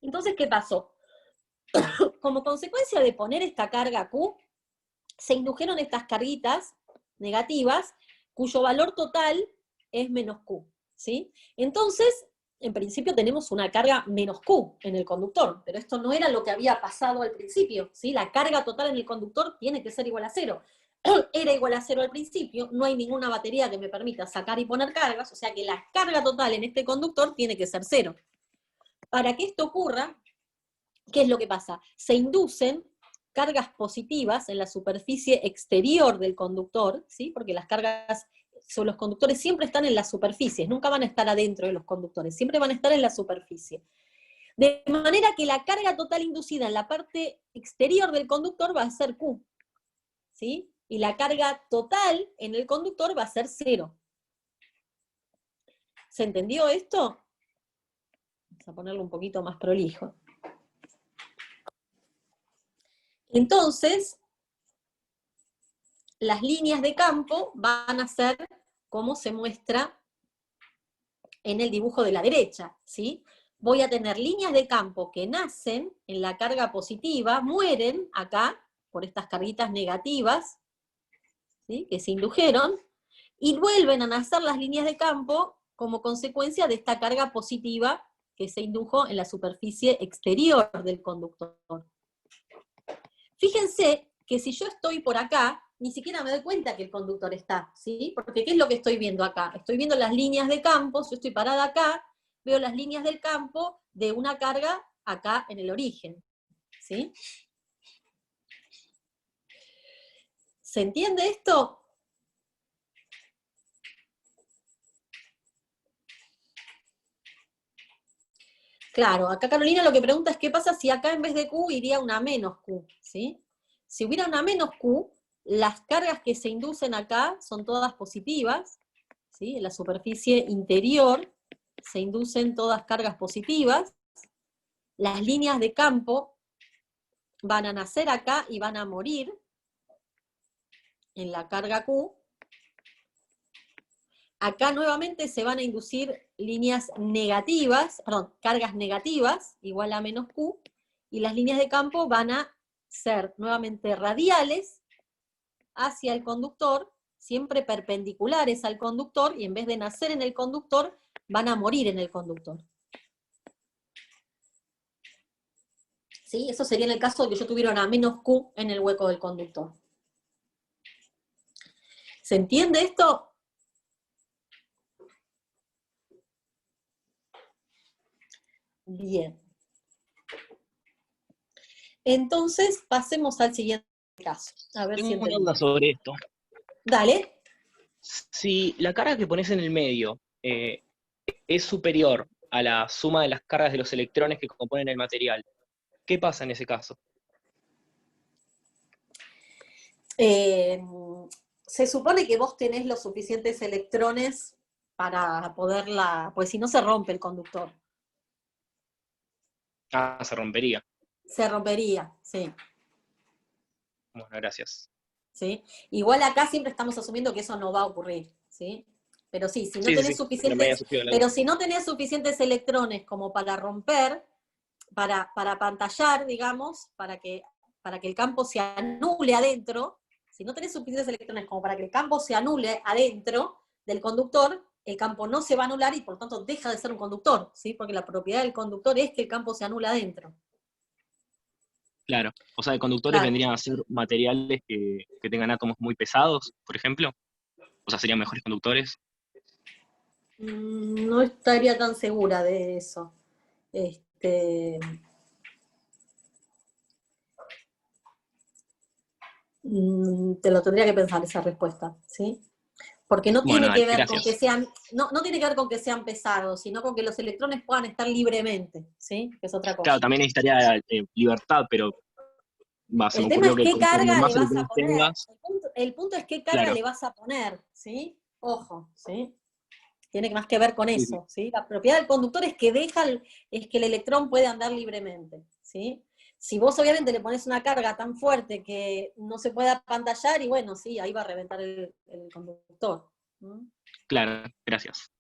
Entonces, ¿qué pasó? Como consecuencia de poner esta carga Q, se indujeron estas carguitas negativas, cuyo valor total es menos Q, ¿sí? Entonces, en principio tenemos una carga menos Q en el conductor, pero esto no era lo que había pasado al principio, ¿sí? La carga total en el conductor tiene que ser igual a cero. Era igual a cero al principio, no hay ninguna batería que me permita sacar y poner cargas, o sea que la carga total en este conductor tiene que ser cero. Para que esto ocurra, ¿qué es lo que pasa? Se inducen cargas positivas en la superficie exterior del conductor, ¿sí? Porque las cargas los conductores siempre están en las superficies, nunca van a estar adentro de los conductores, siempre van a estar en la superficie. De manera que la carga total inducida en la parte exterior del conductor va a ser Q, ¿sí? Y la carga total en el conductor va a ser 0. ¿Se entendió esto? Vamos a ponerlo un poquito más prolijo. Entonces, las líneas de campo van a ser como se muestra en el dibujo de la derecha, ¿sí? Voy a tener líneas de campo que nacen en la carga positiva, mueren acá por estas carguitas negativas, ¿sí? Que se indujeron, y vuelven a nacer las líneas de campo como consecuencia de esta carga positiva que se indujo en la superficie exterior del conductor. Fíjense que si yo estoy por acá, ni siquiera me doy cuenta que el conductor está, ¿sí? Porque ¿qué es lo que estoy viendo acá? Estoy viendo las líneas de campo, si yo estoy parada acá, veo las líneas del campo de una carga acá en el origen, ¿sí? ¿Se entiende esto? Claro, acá Carolina lo que pregunta es qué pasa si acá en vez de Q iría una menos Q, ¿sí? Si hubiera una menos Q, las cargas que se inducen acá son todas positivas, ¿sí? En la superficie interior se inducen todas cargas positivas, las líneas de campo van a nacer acá y van a morir en la carga Q. Acá nuevamente se van a inducir líneas negativas, perdón, cargas negativas, igual a menos Q, y las líneas de campo van a ser nuevamente radiales hacia el conductor, siempre perpendiculares al conductor, y en vez de nacer en el conductor, van a morir en el conductor. ¿Sí? Eso sería en el caso de que yo tuviera una menos Q en el hueco del conductor. ¿Se entiende esto? Bien. Entonces, pasemos al siguiente caso. A ver si Tengo una entendí. duda sobre esto. Dale. Si la carga que pones en el medio es superior a la suma de las cargas de los electrones que componen el material, ¿qué pasa en ese caso? Se supone que vos tenés los suficientes electrones para poderla, pues si no se rompe el conductor. Ah, se rompería. Se rompería, sí. Bueno, gracias. ¿Sí? Igual acá siempre estamos asumiendo que eso no va a ocurrir, ¿sí? Pero sí, si no Sí, tenés sí, pero me había suficientes, surgido la duda. pero si no tenés suficientes electrones como para romper, para pantallar, digamos, para que el campo se anule adentro, si no tenés suficientes electrones como para que el campo se anule adentro del conductor, el campo no se va a anular y por tanto deja de ser un conductor, ¿sí? Porque la propiedad del conductor es que el campo se anula adentro. Claro. O sea, de conductores Claro. vendrían a ser materiales que tengan átomos muy pesados, por ejemplo. O sea, serían mejores conductores. No estaría tan segura de eso. Te lo tendría que pensar esa respuesta, ¿sí? Porque no Bueno, tiene dale, que ver con que gracias. sean, no tiene que ver con que sean pesados, sino con que los electrones puedan estar libremente, ¿sí? Que es otra Claro, cosa. también necesitaría libertad, pero se El me tema ocurrió es que qué conforme carga le más vas a electrones poner. tengas, El punto es qué carga claro. le vas a poner, ¿sí? Ojo, ¿sí? Tiene más que ver con Sí, sí. eso, ¿sí? La propiedad del conductor es que es que el electrón puede andar libremente, ¿sí? Si vos obviamente le pones una carga tan fuerte que no se pueda pantallar, y bueno, sí, ahí va a reventar el conductor. ¿Mm? Claro, gracias.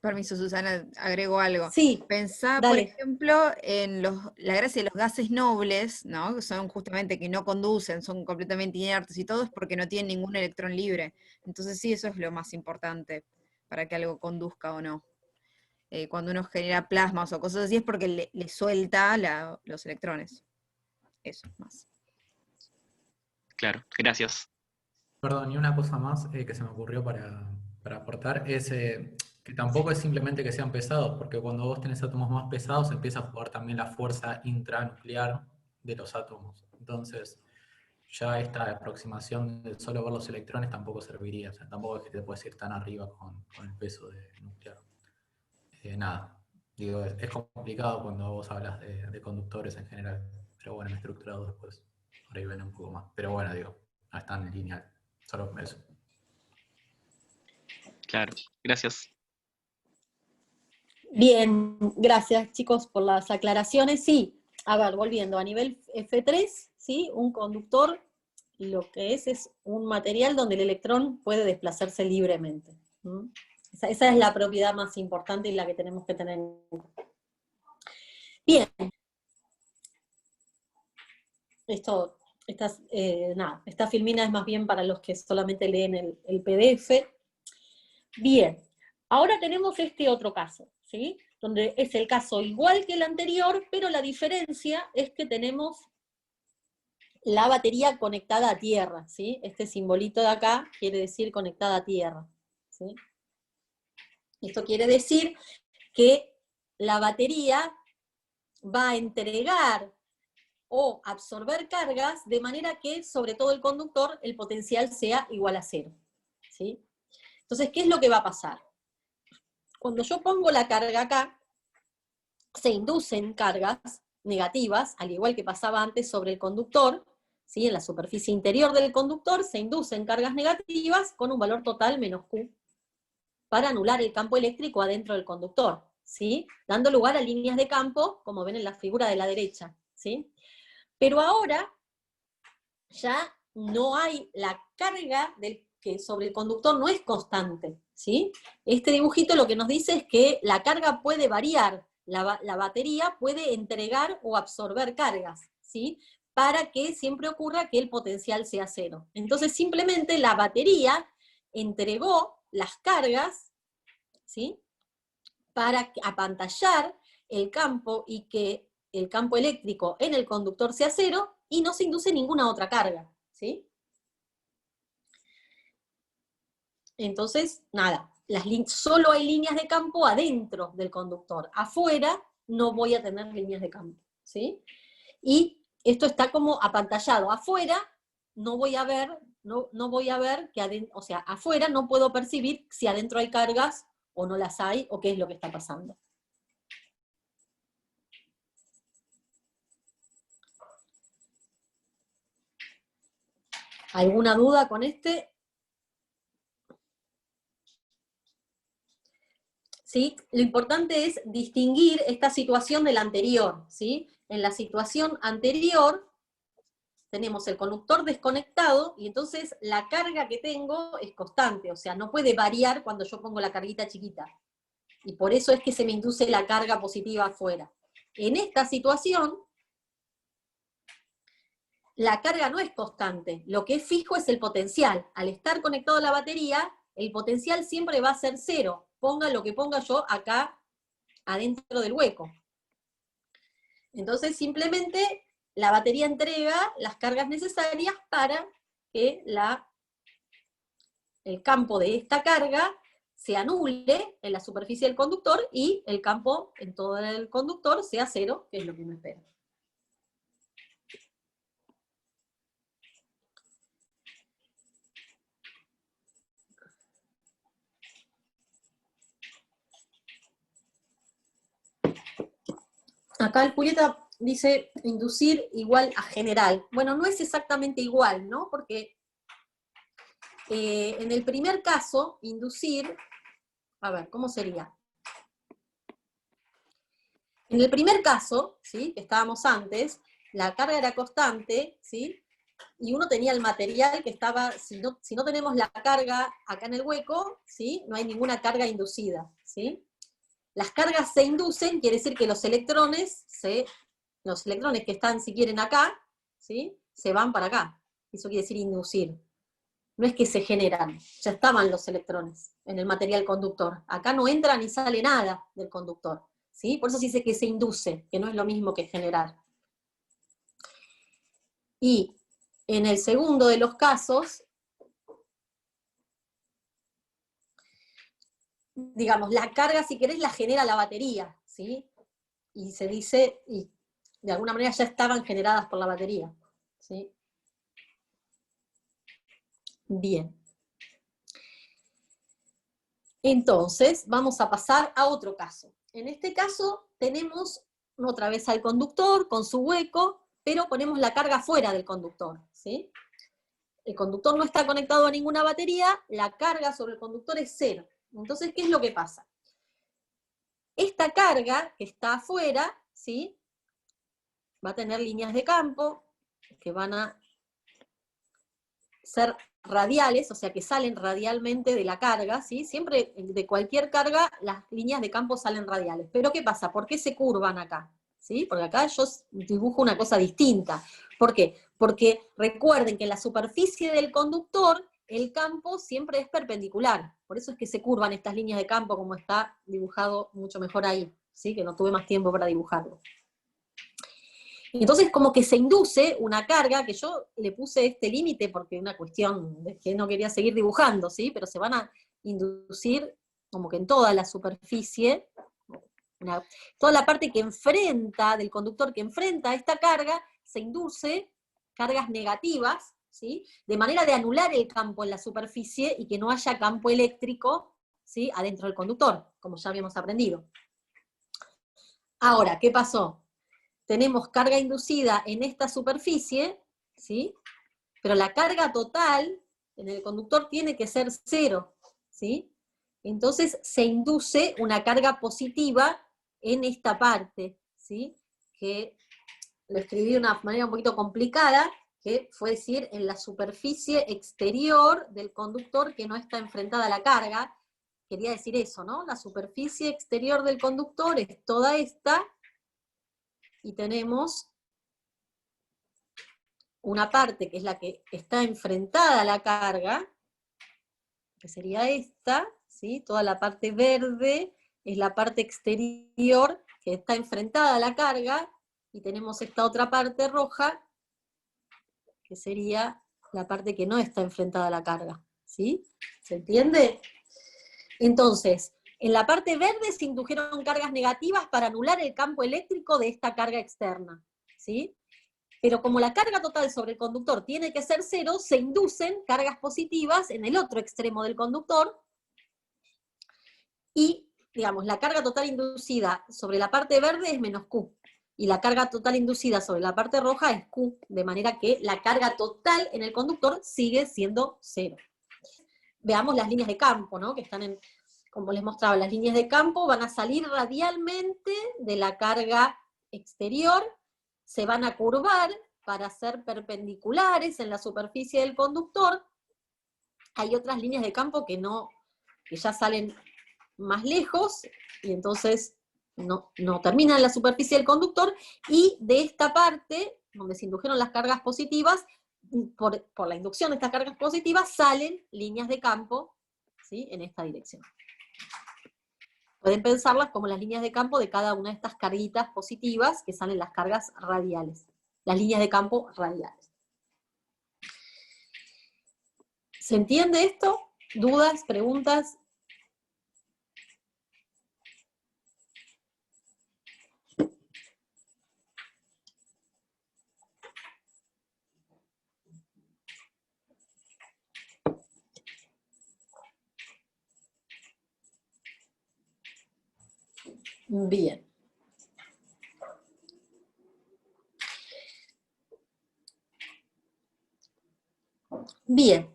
Permiso, Susana, agrego algo. Sí, Pensá, por dale. ejemplo, en la gracia de los gases nobles, ¿no? Que son justamente que no conducen, son completamente inertes y todo, es porque no tienen ningún electrón libre. Entonces sí, eso es lo más importante para que algo conduzca o no. Cuando uno genera plasmas o cosas así es porque le suelta los electrones. Eso, más. Claro, gracias. Perdón, y una cosa más que se me ocurrió para aportar es que tampoco es simplemente que sean pesados, porque cuando vos tenés átomos más pesados empieza a jugar también la fuerza intranuclear de los átomos. Entonces, ya esta aproximación de solo ver los electrones tampoco serviría, o sea, tampoco es que te puedes ir tan arriba con el peso nuclear. Nada, digo, es complicado cuando vos hablas de conductores en general, pero bueno, en estructurado después, por ahí ven un poco más. Pero bueno, digo, no es tan lineal, solo eso. Claro, gracias. Bien, gracias chicos por las aclaraciones. Sí, a ver, volviendo a nivel F3, ¿sí? Un conductor lo que es un material donde el electrón puede desplazarse libremente. ¿Mm? Esa es la propiedad más importante y la que tenemos que tener en cuenta. Bien. Esta filmina es más bien para los que solamente leen el PDF. Bien, ahora tenemos este otro caso, ¿sí? Donde es el caso igual que el anterior, pero la diferencia es que tenemos la batería conectada a tierra, ¿sí? Este simbolito de acá quiere decir conectada a tierra, ¿sí? Esto quiere decir que la batería va a entregar o absorber cargas de manera que sobre todo el conductor el potencial sea igual a 0, ¿sí? Entonces, ¿qué es lo que va a pasar? Cuando yo pongo la carga acá, se inducen cargas negativas, al igual que pasaba antes sobre el conductor, ¿sí? En la superficie interior del conductor se inducen cargas negativas con un valor total menos Q, para anular el campo eléctrico adentro del conductor, ¿sí? Dando lugar a líneas de campo, como ven en la figura de la derecha, ¿sí? Pero ahora ya no hay la carga que sobre el conductor no es constante, ¿sí? Este dibujito lo que nos dice es que la carga puede variar, la batería puede entregar o absorber cargas, ¿sí? Para que siempre ocurra que el potencial sea 0. Entonces simplemente la batería entregó las cargas, ¿sí? Para apantallar el campo y que el campo eléctrico en el conductor sea 0 y no se induce ninguna otra carga, ¿sí? Entonces, nada, solo hay líneas de campo adentro del conductor. Afuera no voy a tener líneas de campo, ¿sí? Y esto está como apantallado. Afuera no voy a ver, no voy a ver que adentro, o sea, afuera no puedo percibir si adentro hay cargas o no las hay, o qué es lo que está pasando. ¿Alguna duda con este? ¿Sí? Lo importante es distinguir esta situación de la anterior, ¿sí? En la situación anterior tenemos el conductor desconectado y entonces la carga que tengo es constante, o sea, no puede variar cuando yo pongo la carguita chiquita. Y por eso es que se me induce la carga positiva afuera. En esta situación, la carga no es constante, lo que es fijo es el potencial. Al estar conectado a la batería, el potencial siempre va a ser 0, ponga lo que ponga yo acá adentro del hueco. Entonces simplemente la batería entrega las cargas necesarias para que el campo de esta carga se anule en la superficie del conductor y el campo en todo el conductor sea 0, que es lo que uno espera. Acá el Julieta dice inducir igual a general. Bueno, no es exactamente igual, ¿no? Porque en el primer caso, inducir, a ver, ¿cómo sería? En el primer caso, ¿sí? Que estábamos antes, la carga era constante, ¿sí? Y uno tenía el material que estaba, si no tenemos la carga acá en el hueco, ¿sí? No hay ninguna carga inducida, ¿sí? Las cargas se inducen, quiere decir que los electrones que están, si quieren, acá, ¿sí? Se van para acá. Eso quiere decir inducir. No es que se generan, ya estaban los electrones en el material conductor. Acá no entra ni sale nada del conductor, ¿sí? Por eso se dice que se induce, que no es lo mismo que generar. Y en el segundo de los casos, digamos, la carga, si querés, la genera la batería, ¿sí? Y se dice, y de alguna manera ya estaban generadas por la batería, ¿sí? Bien. Entonces, vamos a pasar a otro caso. En este caso tenemos otra vez al conductor con su hueco, pero ponemos la carga fuera del conductor, ¿sí? El conductor no está conectado a ninguna batería, la carga sobre el conductor es 0. Entonces, ¿qué es lo que pasa? Esta carga que está afuera, ¿sí? Va a tener líneas de campo que van a ser radiales, o sea que salen radialmente de la carga, ¿sí? Siempre de cualquier carga las líneas de campo salen radiales. Pero ¿qué pasa? ¿Por qué se curvan acá? ¿Sí? Porque acá yo dibujo una cosa distinta. ¿Por qué? Porque recuerden que en la superficie del conductor el campo siempre es perpendicular. Por eso es que se curvan estas líneas de campo como está dibujado mucho mejor ahí, ¿sí? Que no tuve más tiempo para dibujarlo. Entonces como que se induce una carga, que yo le puse este límite porque es una cuestión de que no quería seguir dibujando, ¿sí? Pero se van a inducir como que en toda la superficie, toda la parte que enfrenta, del conductor que enfrenta esta carga, se induce cargas negativas, ¿sí? De manera de anular el campo en la superficie y que no haya campo eléctrico, ¿sí? Adentro del conductor, como ya habíamos aprendido. Ahora, ¿qué pasó? Tenemos carga inducida en esta superficie, ¿sí? Pero la carga total en el conductor tiene que ser 0, ¿sí? Entonces se induce una carga positiva en esta parte, ¿sí? Que lo escribí de una manera un poquito complicada, que fue decir en la superficie exterior del conductor que no está enfrentada a la carga. Quería decir eso, ¿no? La superficie exterior del conductor es toda esta, y tenemos una parte que es la que está enfrentada a la carga, que sería esta, ¿sí? Toda la parte verde es la parte exterior que está enfrentada a la carga, y tenemos esta otra parte roja, que sería la parte que no está enfrentada a la carga, ¿sí? ¿Se entiende? Entonces, en la parte verde se indujeron cargas negativas para anular el campo eléctrico de esta carga externa, ¿sí? Pero como la carga total sobre el conductor tiene que ser 0, se inducen cargas positivas en el otro extremo del conductor, y, digamos, la carga total inducida sobre la parte verde es menos Q, y la carga total inducida sobre la parte roja es Q, de manera que la carga total en el conductor sigue siendo 0. Veamos las líneas de campo, ¿no? Que están como les mostraba, las líneas de campo van a salir radialmente de la carga exterior, se van a curvar para ser perpendiculares en la superficie del conductor. Hay otras líneas de campo que ya salen más lejos, y entonces no terminan en la superficie del conductor, y de esta parte, donde se indujeron las cargas positivas, por la inducción de estas cargas positivas, salen líneas de campo, ¿sí? En esta dirección. Pueden pensarlas como las líneas de campo de cada una de estas carguitas positivas, que salen las cargas radiales, las líneas de campo radiales. ¿Se entiende esto? ¿Dudas? ¿Preguntas? Bien. Bien.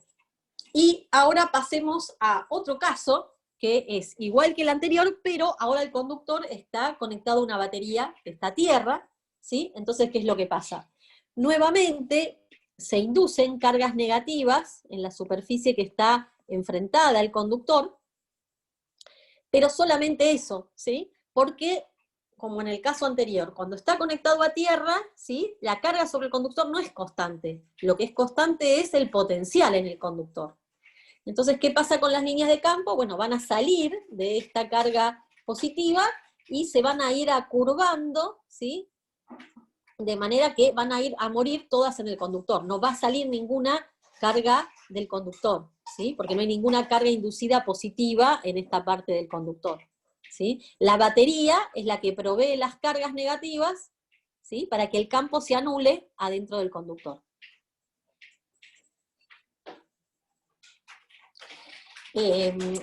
Y ahora pasemos a otro caso, que es igual que el anterior, pero ahora el conductor está conectado a una batería que está a tierra, ¿sí? Entonces, ¿qué es lo que pasa? Nuevamente se inducen cargas negativas en la superficie que está enfrentada al conductor, pero solamente eso, ¿sí? Porque, como en el caso anterior, cuando está conectado a tierra, ¿sí? La carga sobre el conductor no es constante. Lo que es constante es el potencial en el conductor. Entonces, ¿qué pasa con las líneas de campo? Bueno, van a salir de esta carga positiva y se van a ir curvando, ¿sí? De manera que van a ir a morir todas en el conductor. No va a salir ninguna carga del conductor, ¿sí? Porque no hay ninguna carga inducida positiva en esta parte del conductor, ¿sí? La batería es la que provee las cargas negativas, ¿sí? Para que el campo se anule adentro del conductor.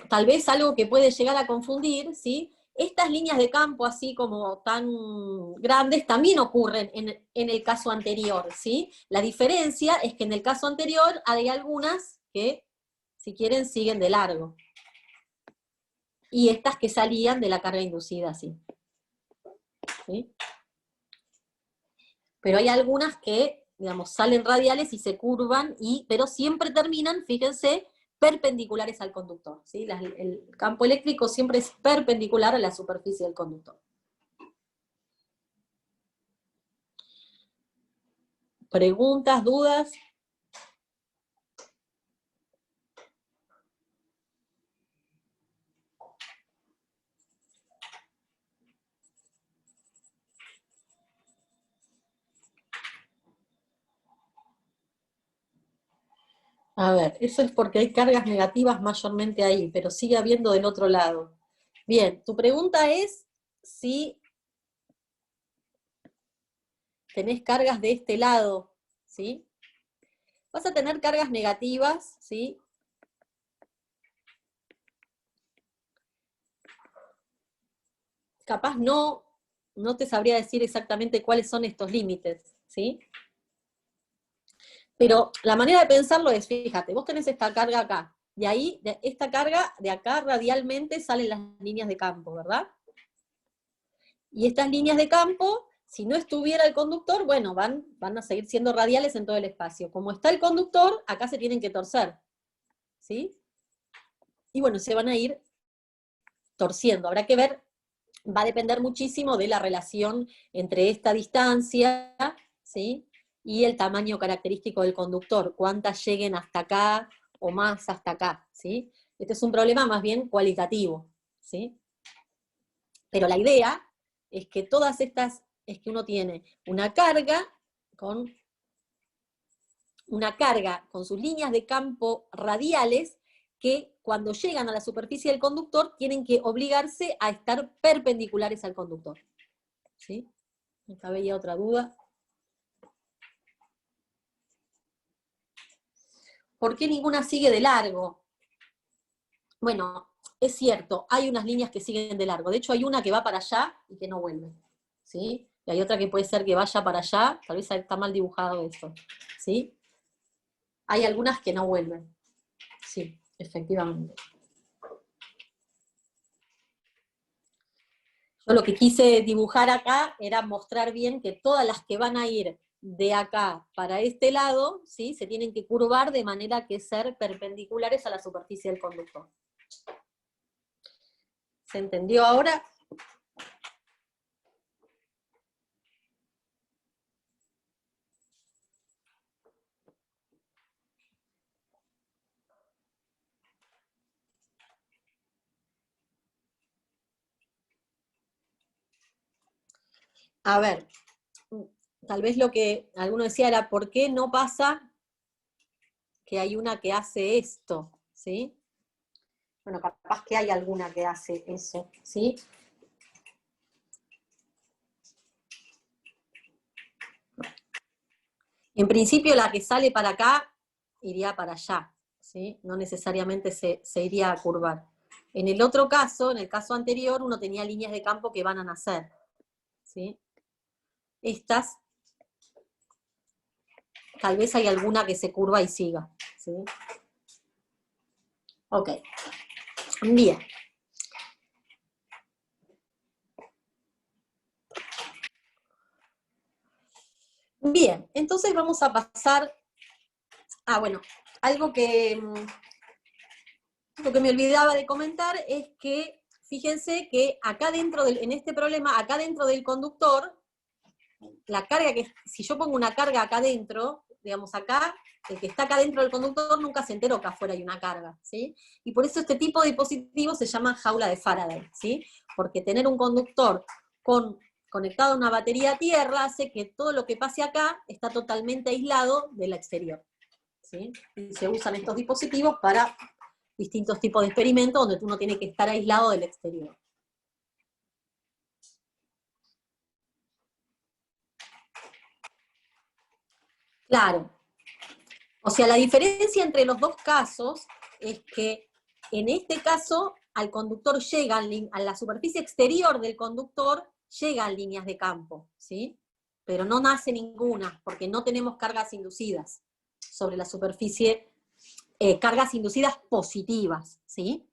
tal vez algo que puede llegar a confundir, ¿sí? Estas líneas de campo así como tan grandes también ocurren en el caso anterior, ¿sí? La diferencia es que en el caso anterior hay algunas que, si quieren, siguen de largo. Y estas que salían de la carga inducida, sí. ¿Sí? Pero hay algunas que, digamos, salen radiales y se curvan, pero siempre terminan, fíjense, perpendiculares al conductor, ¿sí? El campo eléctrico siempre es perpendicular a la superficie del conductor. ¿Preguntas, dudas? A ver, eso es porque hay cargas negativas mayormente ahí, pero sigue habiendo del otro lado. Bien, tu pregunta es si tenés cargas de este lado, ¿sí? Vas a tener cargas negativas, ¿sí? Capaz no te sabría decir exactamente cuáles son estos límites, ¿sí? Pero la manera de pensarlo es, fíjate, vos tenés esta carga acá, y ahí, de esta carga, de acá radialmente salen las líneas de campo, ¿verdad? Y estas líneas de campo, si no estuviera el conductor, bueno, van a seguir siendo radiales en todo el espacio. Como está el conductor, acá se tienen que torcer, ¿sí? Y bueno, se van a ir torciendo. Habrá que ver, va a depender muchísimo de la relación entre esta distancia, ¿sí? Y el tamaño característico del conductor, cuántas lleguen hasta acá o más hasta acá, ¿sí? Este es un problema más bien cualitativo, ¿sí? Pero la idea es que todas estas, es que uno tiene una carga con sus líneas de campo radiales que cuando llegan a la superficie del conductor tienen que obligarse a estar perpendiculares al conductor. ¿Sí? Acá veía otra duda. ¿Por qué ninguna sigue de largo? Bueno, es cierto, hay unas líneas que siguen de largo. De hecho, hay una que va para allá y que no vuelve. ¿Sí? Y hay otra que puede ser que vaya para allá, tal vez está mal dibujado esto. ¿Sí? Hay algunas que no vuelven. Sí, efectivamente. Yo lo que quise dibujar acá era mostrar bien que todas las que van a ir de acá para este lado, ¿sí? Se tienen que curvar de manera que ser perpendiculares a la superficie del conductor. ¿Se entendió ahora? A ver, tal vez lo que alguno decía era, ¿por qué no pasa que hay una que hace esto? ¿Sí? Bueno, capaz que hay alguna que hace eso, ¿sí? En principio la que sale para acá iría para allá, ¿sí? No necesariamente se iría a curvar. En el otro caso, en el caso anterior, uno tenía líneas de campo que van a nacer, ¿sí? Estas, tal vez hay alguna que se curva y siga, ¿sí? Ok, bien. Bien, entonces vamos a pasar bueno, algo que lo que me olvidaba de comentar es que, fíjense que acá dentro en este problema, acá dentro del conductor, la carga si yo pongo una carga acá dentro, digamos acá, el que está acá dentro del conductor nunca se enteró que afuera hay una carga, ¿sí? Y por eso este tipo de dispositivos se llama jaula de Faraday, ¿sí? Porque tener un conductor conectado a una batería a tierra hace que todo lo que pase acá está totalmente aislado del exterior, ¿sí? Y se usan estos dispositivos para distintos tipos de experimentos donde uno tiene que estar aislado del exterior. Claro. O sea, la diferencia entre los dos casos es que en este caso, al conductor llegan, a la superficie exterior del conductor llegan líneas de campo, ¿sí? Pero no nace ninguna, porque no tenemos cargas inducidas sobre la superficie, cargas inducidas positivas, ¿sí?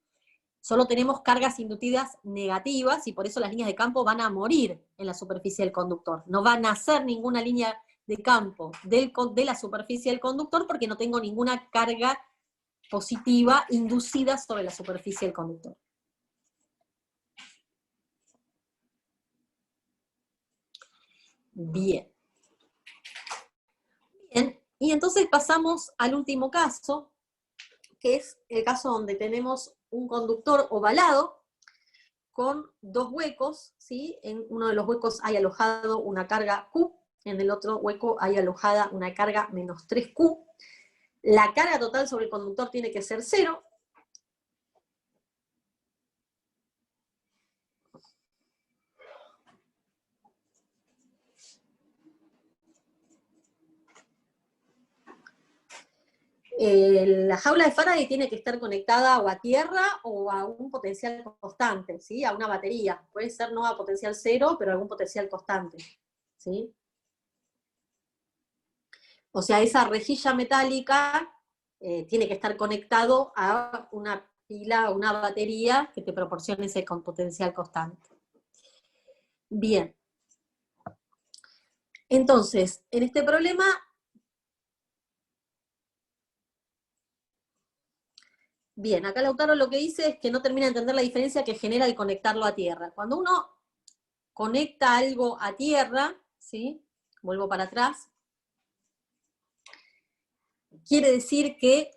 Solo tenemos cargas inducidas negativas, y por eso las líneas de campo van a morir en la superficie del conductor. No va a nacer ninguna línea de campo de la superficie del conductor, porque no tengo ninguna carga positiva inducida sobre la superficie del conductor. Bien. Bien, y entonces pasamos al último caso, que es el caso donde tenemos un conductor ovalado con dos huecos, ¿sí? En uno de los huecos hay alojado una carga Q, en el otro hueco hay alojada una carga menos 3Q. La carga total sobre el conductor tiene que ser 0. La jaula de Faraday tiene que estar conectada o a tierra o a un potencial constante, ¿sí? A una batería. Puede ser no a potencial 0, pero a algún potencial constante, ¿sí? O sea, esa rejilla metálica tiene que estar conectado a una pila, una batería que te proporcione ese potencial constante. Bien. Entonces, en este problema, bien, acá Lautaro lo que dice es que no termina de entender la diferencia que genera el conectarlo a tierra. Cuando uno conecta algo a tierra, ¿sí? Vuelvo para atrás, quiere decir que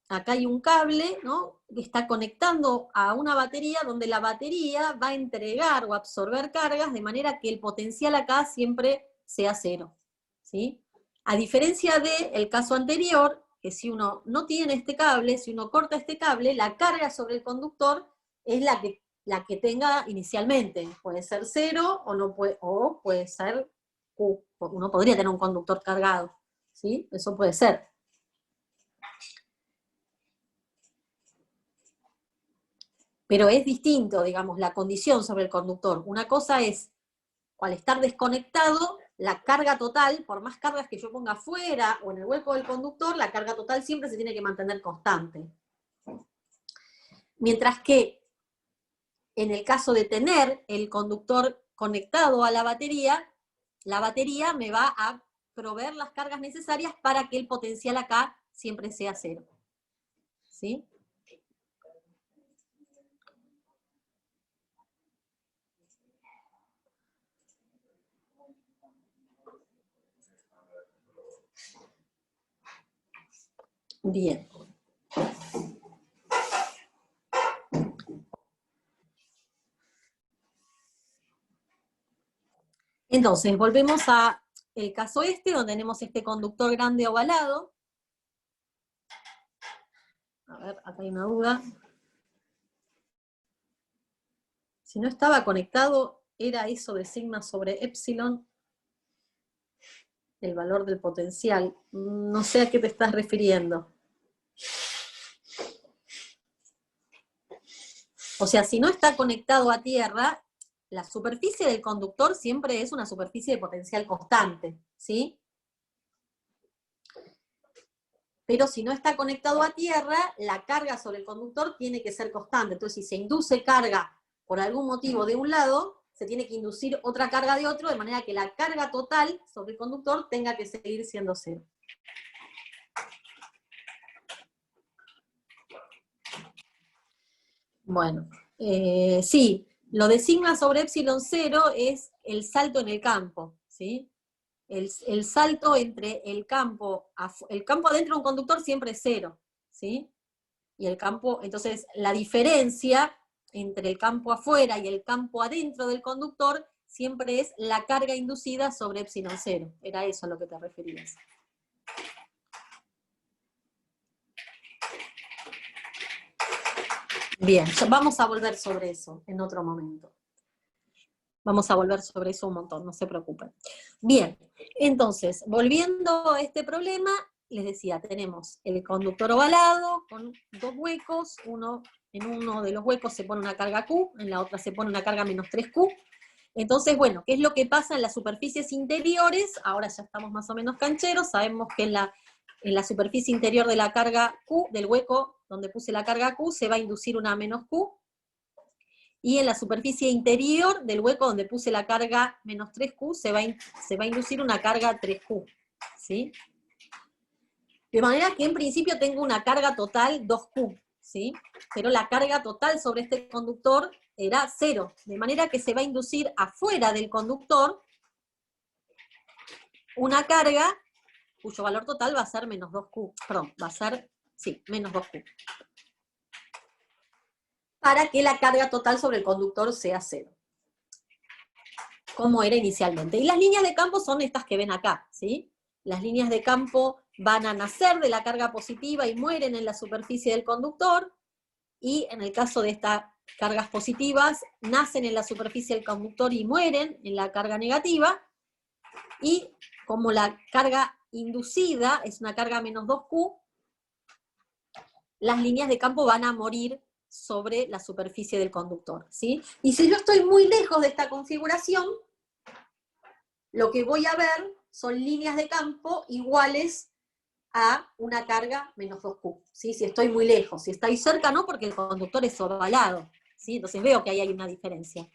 acá hay un cable, ¿no? Que está conectando a una batería, donde la batería va a entregar o absorber cargas, de manera que el potencial acá siempre sea 0, ¿sí? A diferencia del caso anterior, que si uno no tiene este cable, si uno corta este cable, la carga sobre el conductor es la que tenga inicialmente. Puede ser 0 o puede ser Q. Uno podría tener un conductor cargado, ¿sí? Eso puede ser. Pero es distinto, digamos, la condición sobre el conductor. Una cosa es, al estar desconectado, la carga total, por más cargas que yo ponga afuera o en el hueco del conductor, la carga total siempre se tiene que mantener constante. Mientras que, en el caso de tener el conductor conectado a la batería me va a proveer las cargas necesarias para que el potencial acá siempre sea 0. ¿Sí? Bien. Entonces, volvemos a el caso donde tenemos este conductor grande ovalado. A ver, acá hay una duda. Si no estaba conectado, era eso de sigma sobre epsilon, el valor del potencial. No sé a qué te estás refiriendo. O sea, si no está conectado a tierra, la superficie del conductor siempre es una superficie de potencial constante, ¿sí? Pero si no está conectado a tierra, la carga sobre el conductor tiene que ser constante. Entonces, si se induce carga por algún motivo de un lado, se tiene que inducir otra carga de otro, de manera que la carga total sobre el conductor tenga que seguir siendo 0. Bueno, sí, lo de sigma sobre epsilon 0 es el salto en el campo, ¿sí? El salto entre el campo adentro de un conductor siempre es 0, ¿sí? Y el campo, entonces la diferencia entre el campo afuera y el campo adentro del conductor siempre es la carga inducida sobre epsilon 0. Era eso a lo que te referías. Bien, vamos a volver sobre eso en otro momento. Vamos a volver sobre eso un montón, no se preocupen. Bien, entonces, volviendo a este problema, les decía, tenemos el conductor ovalado con dos huecos, uno en uno de los huecos se pone una carga Q, en la otra se pone una carga menos 3Q. Entonces, bueno, ¿qué es lo que pasa en las superficies interiores? Ahora ya estamos más o menos cancheros, sabemos que en la superficie interior de la carga Q, del hueco donde puse la carga Q, se va a inducir una menos Q, y en la superficie interior del hueco donde puse la carga menos 3Q, se va a inducir una carga 3Q, ¿sí? De manera que en principio tengo una carga total 2Q, ¿sí? Pero la carga total sobre este conductor era 0, de manera que se va a inducir afuera del conductor una carga cuyo valor total va a ser menos 2Q, perdón, va a ser, sí, menos 2Q. Para que la carga total sobre el conductor sea 0, como era inicialmente. Y las líneas de campo son estas que ven acá, ¿sí? Las líneas de campo van a nacer de la carga positiva y mueren en la superficie del conductor, y en el caso de estas cargas positivas, nacen en la superficie del conductor y mueren en la carga negativa, y como la carga inducida es una carga menos 2Q, las líneas de campo van a morir sobre la superficie del conductor, ¿sí? Y si yo estoy muy lejos de esta configuración, lo que voy a ver son líneas de campo iguales a una carga menos 2Q, ¿sí? Si estoy muy lejos. Si estoy cerca, no, porque el conductor es ovalado, ¿sí? Entonces veo que ahí hay una diferencia.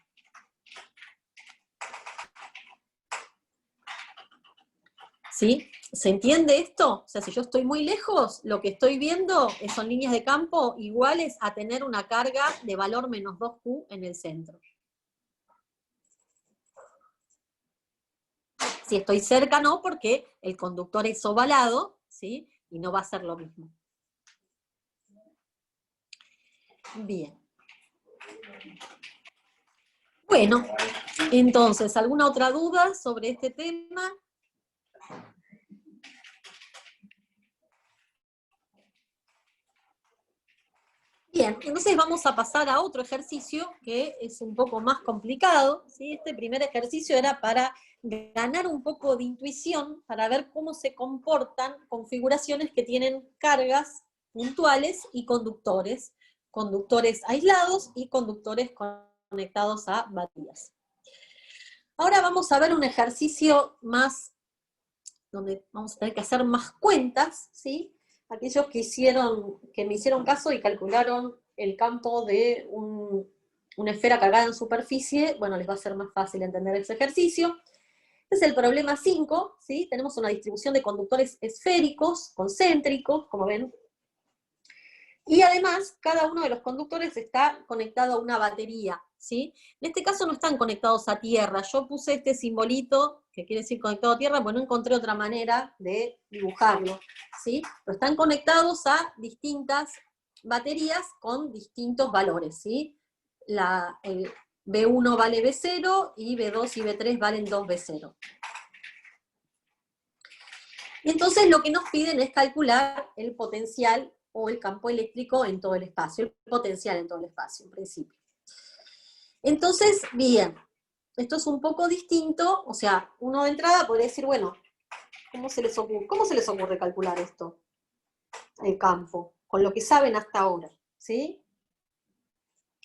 ¿Sí? ¿Se entiende esto? O sea, si yo estoy muy lejos, lo que estoy viendo son líneas de campo iguales a tener una carga de valor menos 2Q en el centro. Si estoy cerca, no, porque el conductor es ovalado, ¿sí? Y no va a ser lo mismo. Bien. Bueno, entonces, ¿alguna otra duda sobre este tema? Bien, entonces vamos a pasar a otro ejercicio que es un poco más complicado, ¿sí? Este primer ejercicio era para ganar un poco de intuición, para ver cómo se comportan configuraciones que tienen cargas puntuales y conductores aislados y conductores conectados a baterías. Ahora vamos a ver un ejercicio más, donde vamos a tener que hacer más cuentas, ¿sí? Aquellos que me hicieron caso y calcularon el campo de una esfera cargada en superficie, bueno, les va a ser más fácil entender ese ejercicio. Este es el problema 5, ¿sí? Tenemos una distribución de conductores esféricos, concéntricos, como ven, y además cada uno de los conductores está conectado a una batería, ¿sí? En este caso no están conectados a tierra. Yo puse este simbolito, que quiere decir conectado a tierra, pues no encontré otra manera de dibujarlo, ¿sí? Pero están conectados a distintas baterías con distintos valores, ¿sí? El B1 vale B0, y B2 y B3 valen 2B0. Y entonces lo que nos piden es calcular el potencial o el campo eléctrico en todo el espacio, el potencial en todo el espacio, en principio. Entonces, bien, esto es un poco distinto, o sea, uno de entrada podría decir, bueno, ¿cómo se les ocurre calcular esto? El campo, con lo que saben hasta ahora, ¿sí?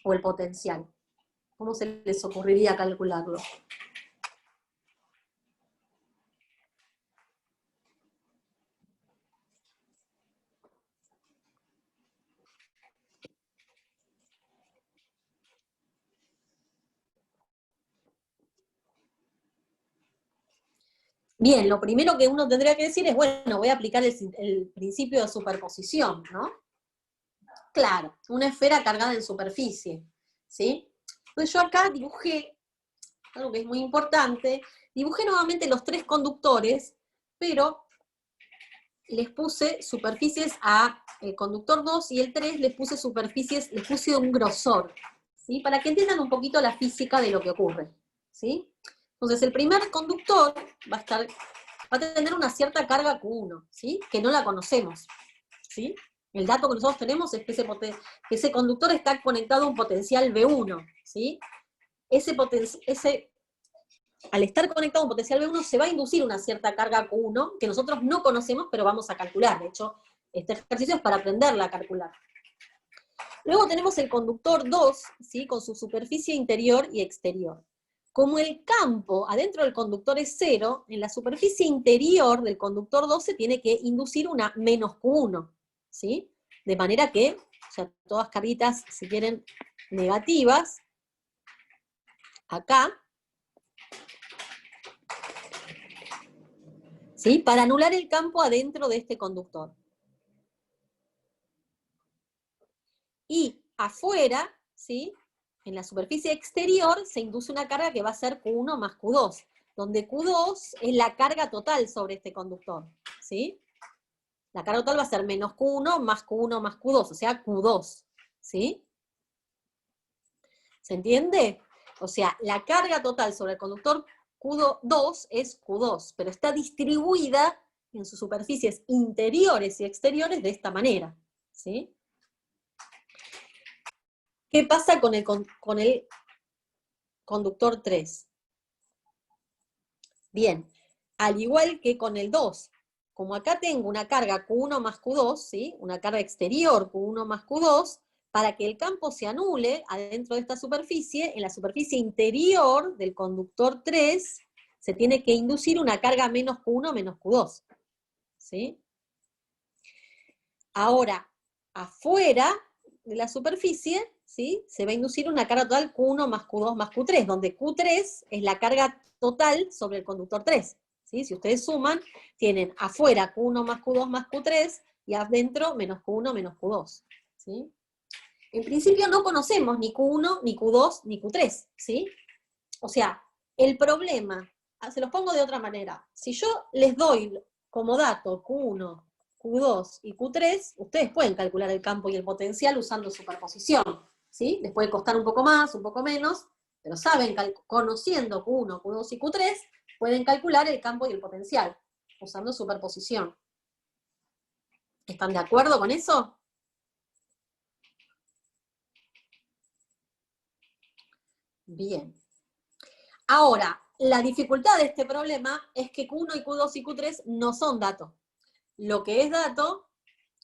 O el potencial. ¿Cómo se les ocurriría calcularlo? Bien, lo primero que uno tendría que decir es, bueno, voy a aplicar el principio de superposición, ¿no? Claro, una esfera cargada en superficie, ¿sí? Entonces yo acá dibujé, algo que es muy importante, dibujé nuevamente los 3 conductores, pero les puse superficies a el conductor 2 y el 3 les puse superficies, les puse un grosor, ¿sí? Para que entiendan un poquito la física de lo que ocurre, ¿sí? Entonces el primer conductor va a tener una cierta carga Q1, ¿sí? Que no la conocemos, ¿sí? El dato que nosotros tenemos es que ese conductor está conectado a un potencial V1, ¿sí? Al estar conectado a un potencial V1 se va a inducir una cierta carga Q1 que nosotros no conocemos, pero vamos a calcular. De hecho, este ejercicio es para aprenderla a calcular. Luego tenemos el conductor 2, ¿sí? Con su superficie interior y exterior. Como el campo adentro del conductor es 0, en la superficie interior del conductor 2 se tiene que inducir una menos Q1, ¿sí? De manera que, o sea, todas caritas, si quieren, negativas, acá, ¿sí? Para anular el campo adentro de este conductor. Y afuera, ¿sí? En la superficie exterior se induce una carga que va a ser Q1 más Q2, donde Q2 es la carga total sobre este conductor, ¿sí? La carga total va a ser menos Q1 más Q1 más Q2, o sea, Q2, ¿sí? ¿Se entiende? O sea, la carga total sobre el conductor Q2 es Q2, pero está distribuida en sus superficies interiores y exteriores de esta manera, ¿sí? ¿Qué pasa con el conductor 3? Bien, al igual que con el 2, como acá tengo una carga Q1 más Q2, ¿sí? Una carga exterior Q1 más Q2, para que el campo se anule adentro de esta superficie, en la superficie interior del conductor 3, se tiene que inducir una carga menos Q1 menos Q2, ¿sí? Ahora, afuera de la superficie, ¿sí? Se va a inducir una carga total Q1 más Q2 más Q3, donde Q3 es la carga total sobre el conductor 3. ¿Sí? Si ustedes suman, tienen afuera Q1 más Q2 más Q3, y adentro menos Q1 menos Q2. ¿Sí? En principio no conocemos ni Q1, ni Q2, ni Q3. ¿Sí? O sea, el problema, se los pongo de otra manera. Si yo les doy como dato Q1, Q2 y Q3, ustedes pueden calcular el campo y el potencial usando superposición, ¿sí? Les puede costar un poco más, un poco menos, pero saben, conociendo Q1, Q2 y Q3, pueden calcular el campo y el potencial, usando superposición. ¿Están de acuerdo con eso? Bien. Ahora, la dificultad de este problema es que Q1 y Q2 y Q3 no son datos. Lo que es dato,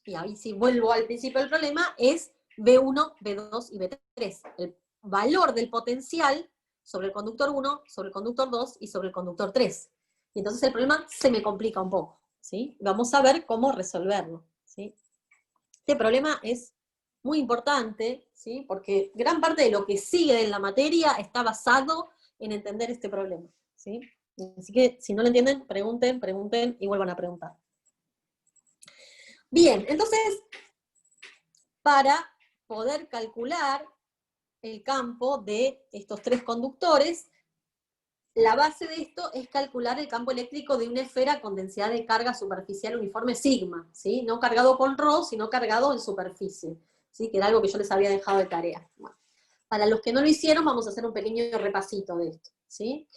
y ahí sí vuelvo al principio del problema, es B1, B2 y B3. El valor del potencial sobre el conductor 1, sobre el conductor 2 y sobre el conductor 3. Y entonces el problema se me complica un poco, ¿sí? Vamos a ver cómo resolverlo, ¿sí? Este problema es muy importante, ¿sí? Porque gran parte de lo que sigue en la materia está basado en entender este problema, ¿sí? Así que si no lo entienden, pregunten, pregunten y vuelvan a preguntar. Bien, entonces, para poder calcular el campo de estos tres conductores, la base de esto es calcular el campo eléctrico de una esfera con densidad de carga superficial uniforme sigma, ¿sí? No cargado con ρ, sino cargado en superficie, ¿sí? Que era algo que yo les había dejado de tarea. Bueno, para los que no lo hicieron, vamos a hacer un pequeño repasito de esto, ¿sí?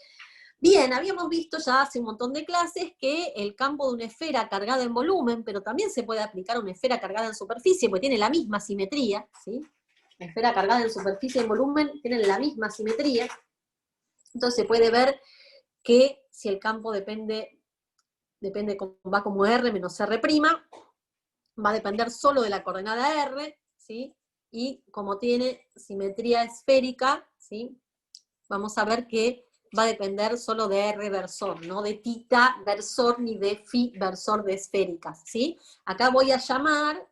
Bien, habíamos visto ya hace un montón de clases que el campo de una esfera cargada en volumen, pero también se puede aplicar a una esfera cargada en superficie, porque tiene la misma simetría, ¿sí? La esfera cargada en superficie y en volumen tienen la misma simetría. Entonces se puede ver que si el campo depende va como R menos R', va a depender solo de la coordenada R, ¿sí? Y como tiene simetría esférica, ¿sí? Vamos a ver que va a depender solo de R versor, no de tita versor ni de phi versor de esféricas, ¿sí? Acá voy a llamar,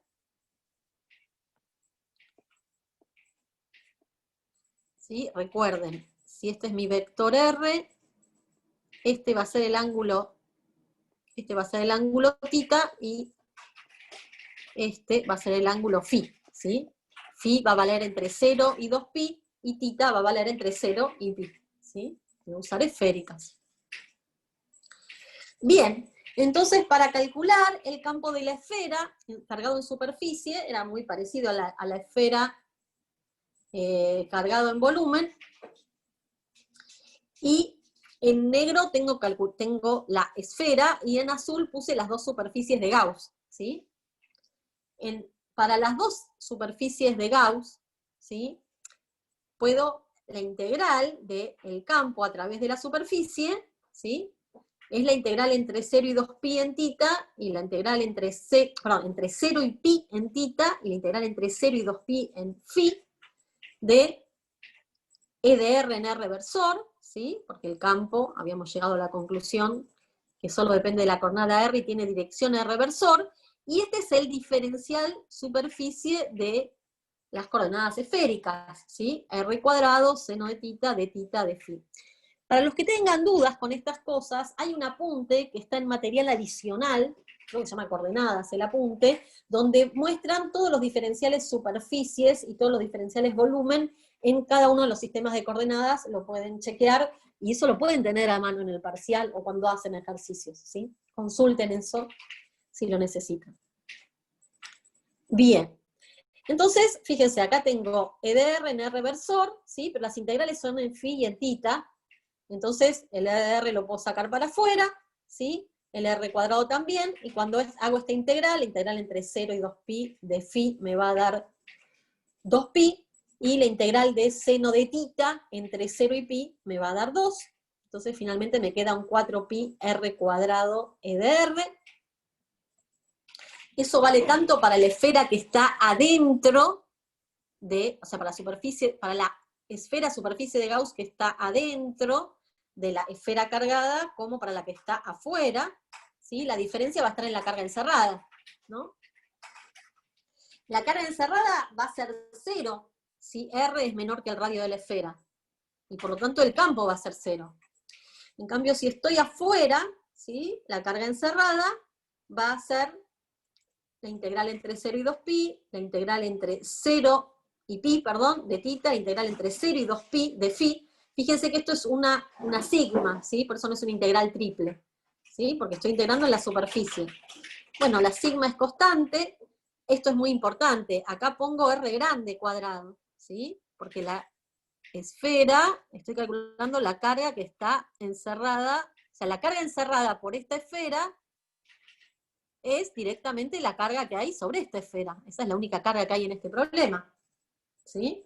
¿sí? Recuerden, si este es mi vector R, este va a ser el ángulo tita y este va a ser el ángulo phi, ¿sí? Phi va a valer entre 0 y 2pi, y tita va a valer entre 0 y pi, ¿sí? Voy a usar esféricas. Bien, entonces para calcular el campo de la esfera cargado en superficie, era muy parecido a la esfera cargado en volumen, y en negro tengo la esfera, y en azul puse las dos superficies de Gauss, ¿sí? Para las dos superficies de Gauss, ¿sí? La integral del campo a través de la superficie, ¿sí? es la integral entre 0 y 2pi en tita, y la integral entre 0 y pi en tita, y la integral entre 0 y 2pi en phi, de E de R en R versor, ¿sí? Porque el campo, habíamos llegado a la conclusión que solo depende de la coordenada R y tiene dirección R versor, y este es el diferencial superficie de las coordenadas esféricas, ¿sí? R cuadrado, seno de tita, de phi. Para los que tengan dudas con estas cosas, hay un apunte que está en material adicional, creo que se llama coordenadas el apunte, donde muestran todos los diferenciales superficies y todos los diferenciales volumen en cada uno de los sistemas de coordenadas, lo pueden chequear, y eso lo pueden tener a mano en el parcial o cuando hacen ejercicios, ¿sí? Consulten eso si lo necesitan. Bien. Entonces, fíjense, acá tengo E de R en R versor, ¿sí? Pero las integrales son en phi y en tita. Entonces, el E de R lo puedo sacar para afuera, ¿sí? El R cuadrado también, y cuando hago esta integral, la integral entre 0 y 2pi de phi me va a dar 2pi, y la integral de seno de tita entre 0 y pi me va a dar 2. Entonces, finalmente me queda un 4pi R cuadrado E de R. Eso vale tanto para la esfera que está adentro o sea, para la esfera superficie de Gauss que está adentro de la esfera cargada, como para la que está afuera, ¿sí? La diferencia va a estar en la carga encerrada, ¿no? La carga encerrada va a ser 0 si R es menor que el radio de la esfera, y por lo tanto el campo va a ser 0. En cambio, si estoy afuera, ¿sí? La carga encerrada va a ser la integral entre 0 y 2pi, la integral entre 0 y pi, perdón, de tita, la integral entre 0 y 2pi de phi. Fíjense que esto es una sigma, ¿sí? Por eso no es una integral triple, ¿sí? Porque estoy integrando en la superficie. Bueno, la sigma es constante, esto es muy importante, acá pongo R grande cuadrado, ¿sí? Porque la esfera, estoy calculando la carga que está encerrada, o sea, la carga encerrada por esta esfera es directamente la carga que hay sobre esta esfera. Esa es la única carga que hay en este problema, ¿sí?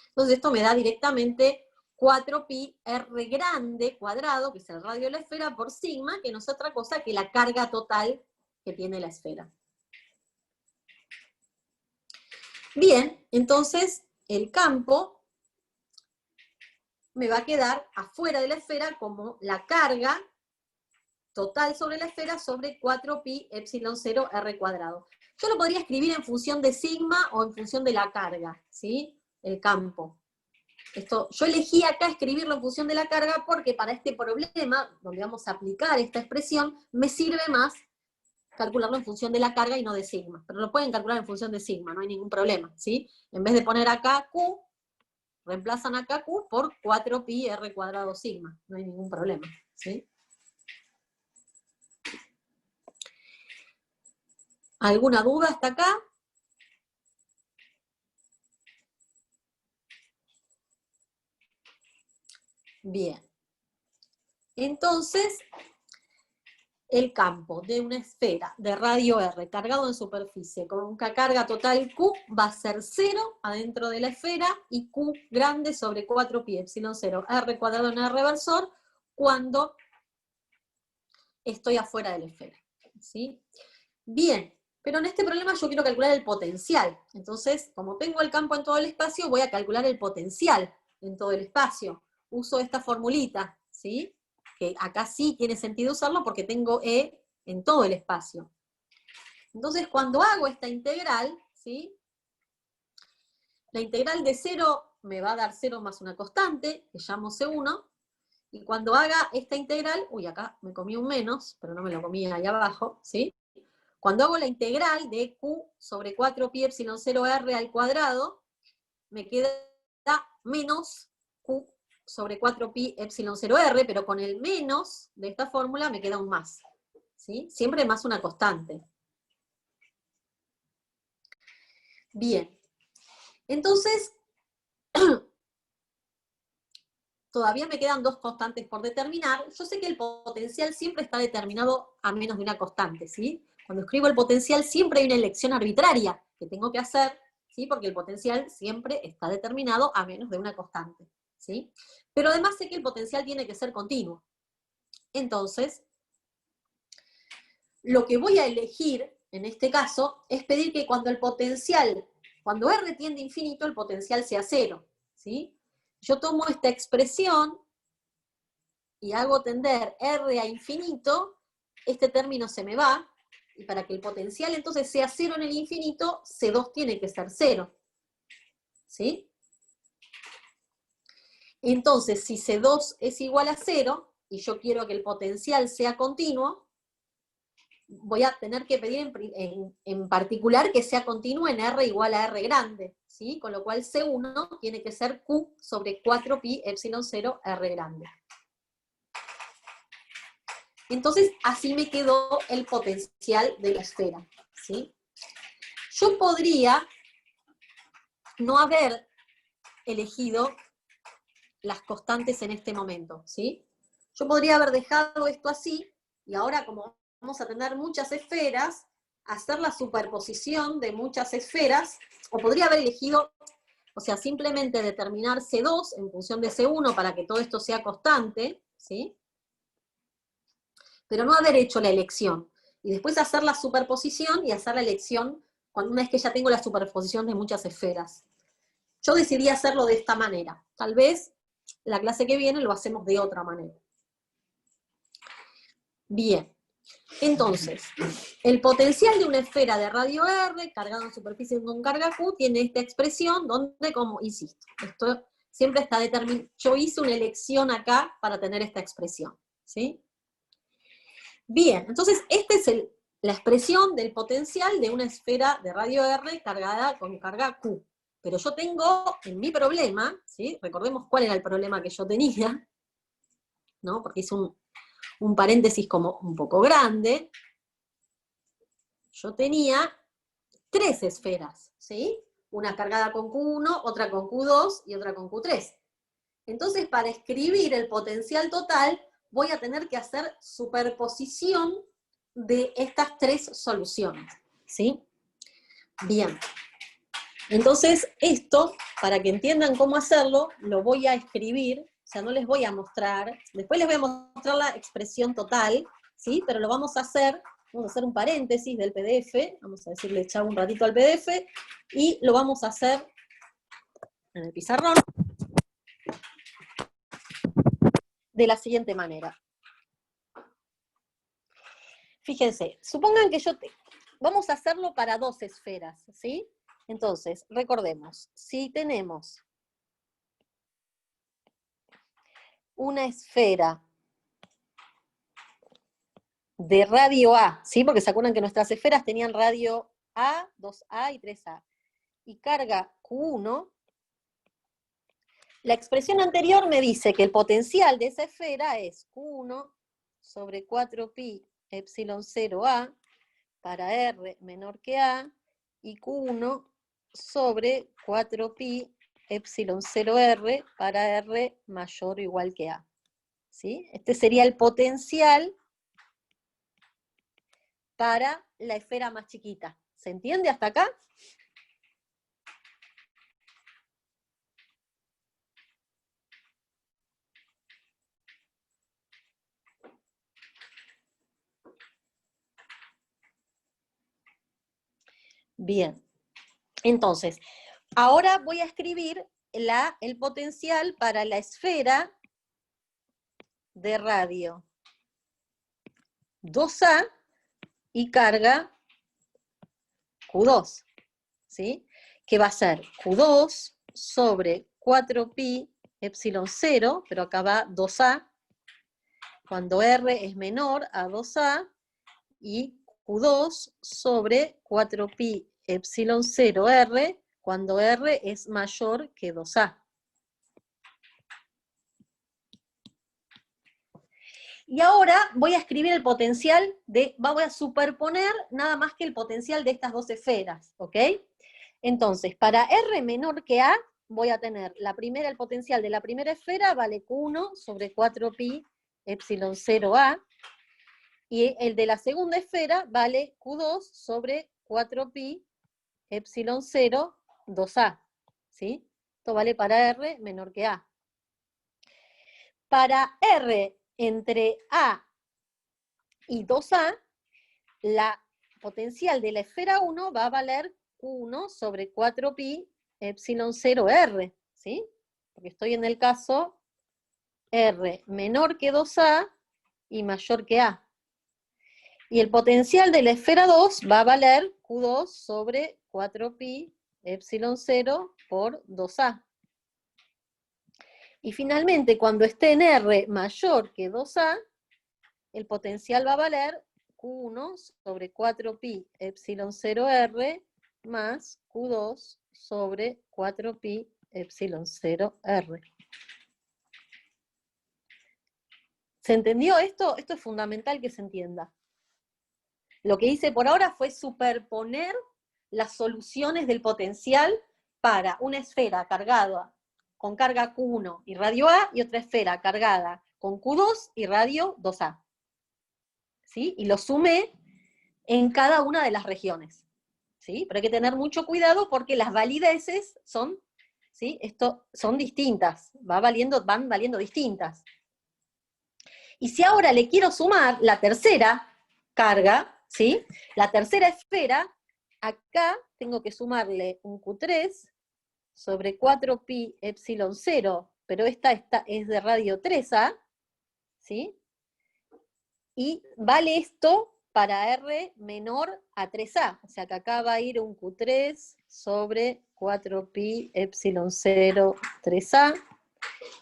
Entonces esto me da directamente 4pi R grande cuadrado, que es el radio de la esfera, por sigma, que no es otra cosa que la carga total que tiene la esfera. Bien, entonces el campo me va a quedar afuera de la esfera como la carga total sobre la esfera sobre 4pi epsilon 0 R cuadrado. Yo lo podría escribir en función de sigma o en función de la carga, ¿sí? El campo. Yo elegí acá escribirlo en función de la carga porque para este problema, donde vamos a aplicar esta expresión, me sirve más calcularlo en función de la carga y no de sigma. Pero lo pueden calcular en función de sigma, no hay ningún problema, ¿sí? En vez de poner acá Q, reemplazan acá Q por 4pi R cuadrado sigma, no hay ningún problema, ¿sí? ¿Alguna duda hasta acá? Bien. Entonces, el campo de una esfera de radio R cargado en superficie con una carga total Q va a ser 0 adentro de la esfera y Q grande sobre 4pi epsilon 0 R cuadrado en R versor cuando estoy afuera de la esfera, ¿sí? Bien. Pero en este problema yo quiero calcular el potencial. Entonces, como tengo el campo en todo el espacio, voy a calcular el potencial en todo el espacio. Uso esta formulita, ¿sí? Que acá sí tiene sentido usarlo porque tengo E en todo el espacio. Entonces, cuando hago esta integral, ¿sí? La integral de 0 me va a dar 0 más una constante, que llamo C1, y cuando haga esta integral, uy, acá me comí un menos, pero no me lo comí ahí abajo, ¿sí? Cuando hago la integral de Q sobre 4pi epsilon 0R al cuadrado, me queda menos Q sobre 4pi epsilon 0R, pero con el menos de esta fórmula me queda un más, ¿sí? Siempre más una constante. Bien. Entonces, todavía me quedan dos constantes por determinar. Yo sé que el potencial siempre está determinado a menos de una constante, ¿sí? Cuando escribo el potencial siempre hay una elección arbitraria que tengo que hacer, ¿sí? Porque el potencial siempre está determinado a menos de una constante, ¿sí? Pero además sé que el potencial tiene que ser continuo. Entonces, lo que voy a elegir, en este caso, es pedir que cuando R tiende a infinito, el potencial sea 0, ¿sí? Yo tomo esta expresión y hago tender R a infinito, este término se me va, y para que el potencial entonces sea 0 en el infinito, C2 tiene que ser 0, ¿sí? Entonces, si C2 es igual a 0, y yo quiero que el potencial sea continuo, voy a tener que pedir en particular que sea continuo en R igual a R grande, ¿sí? Con lo cual C1 tiene que ser Q sobre 4pi epsilon 0 R grande. Entonces, así me quedó el potencial de la esfera, ¿sí? Yo podría no haber elegido las constantes en este momento, ¿sí? Yo podría haber dejado esto así, y ahora como vamos a tener muchas esferas, hacer la superposición de muchas esferas, o podría haber elegido, o sea, simplemente determinar C2 en función de C1 para que todo esto sea constante, ¿sí? Pero no haber hecho la elección. Y después hacer la superposición y hacer la elección una vez que ya tengo la superposición de muchas esferas. Yo decidí hacerlo de esta manera. Tal vez la clase que viene lo hacemos de otra manera. Bien, entonces, el potencial de una esfera de radio R cargada en superficie con carga Q tiene esta expresión donde, como insisto, esto siempre está determinado. Yo hice una elección acá para tener esta expresión, ¿sí? Bien, entonces esta es la expresión del potencial de una esfera de radio R cargada con carga Q. Pero yo tengo en mi problema, ¿sí? Recordemos cuál era el problema que yo tenía, ¿no? Porque hice un paréntesis como un poco grande. Yo tenía 3 esferas, ¿sí? Una cargada con Q1, otra con Q2 y otra con Q3. Entonces, para escribir el potencial total, voy a tener que hacer superposición de estas 3 soluciones, ¿sí? Bien. Entonces, esto, para que entiendan cómo hacerlo, lo voy a escribir, o sea, no les voy a mostrar, después les voy a mostrar la expresión total, ¿sí? Pero lo vamos a hacer un paréntesis del PDF, vamos a decirle echar un ratito al PDF, y lo vamos a hacer en el pizarrón, de la siguiente manera. Fíjense, supongan que vamos a hacerlo para 2 esferas, ¿sí? Entonces, recordemos, si tenemos una esfera de radio A, ¿sí? Porque se acuerdan que nuestras esferas tenían radio A, 2A y 3A, y carga Q1, la expresión anterior me dice que el potencial de esa esfera es Q1 sobre 4pi epsilon 0A para R menor que A, y Q1 sobre 4pi epsilon 0R para R mayor o igual que A. ¿Sí? Este sería el potencial para la esfera más chiquita. ¿Se entiende hasta acá? Bien. Entonces, ahora voy a escribir el potencial para la esfera de radio 2A y carga Q2, ¿sí? Que va a ser Q2 sobre 4pi epsilon 0, pero acá va 2A, cuando R es menor a 2A, y Q2 sobre 4pi epsilon 0R, cuando R es mayor que 2A. Y ahora voy a escribir el potencial voy a superponer nada más que el potencial de estas 2 esferas, ¿ok? Entonces, para R menor que A, voy a tener el potencial de la primera esfera vale Q1 sobre 4pi epsilon 0A, y el de la segunda esfera vale Q2 sobre 4pi epsilon 0 2A, ¿sí? Esto vale para R menor que A. Para R entre A y 2A, la potencial de la esfera 1 va a valer Q1 sobre 4pi epsilon 0 R, ¿sí? Porque estoy en el caso R menor que 2A y mayor que A. Y el potencial de la esfera 2 va a valer Q2 sobre 4pi epsilon 0 por 2A. Y finalmente, cuando esté en R mayor que 2A, el potencial va a valer Q1 sobre 4pi epsilon 0R más Q2 sobre 4pi epsilon 0R. ¿Se entendió esto? Esto es fundamental que se entienda. Lo que hice por ahora fue superponer las soluciones del potencial para una esfera cargada con carga Q1 y radio A, y otra esfera cargada con Q2 y radio 2A. ¿Sí? Y lo sumé en cada una de las regiones. ¿Sí? Pero hay que tener mucho cuidado porque las valideces son, ¿sí? Son distintas, van valiendo distintas. Y si ahora le quiero sumar la tercera carga, ¿sí? La tercera esfera, acá tengo que sumarle un Q3 sobre 4pi epsilon 0, pero esta es de radio 3A, ¿sí? Y vale esto para R menor a 3A, o sea que acá va a ir un Q3 sobre 4pi epsilon 0 3A,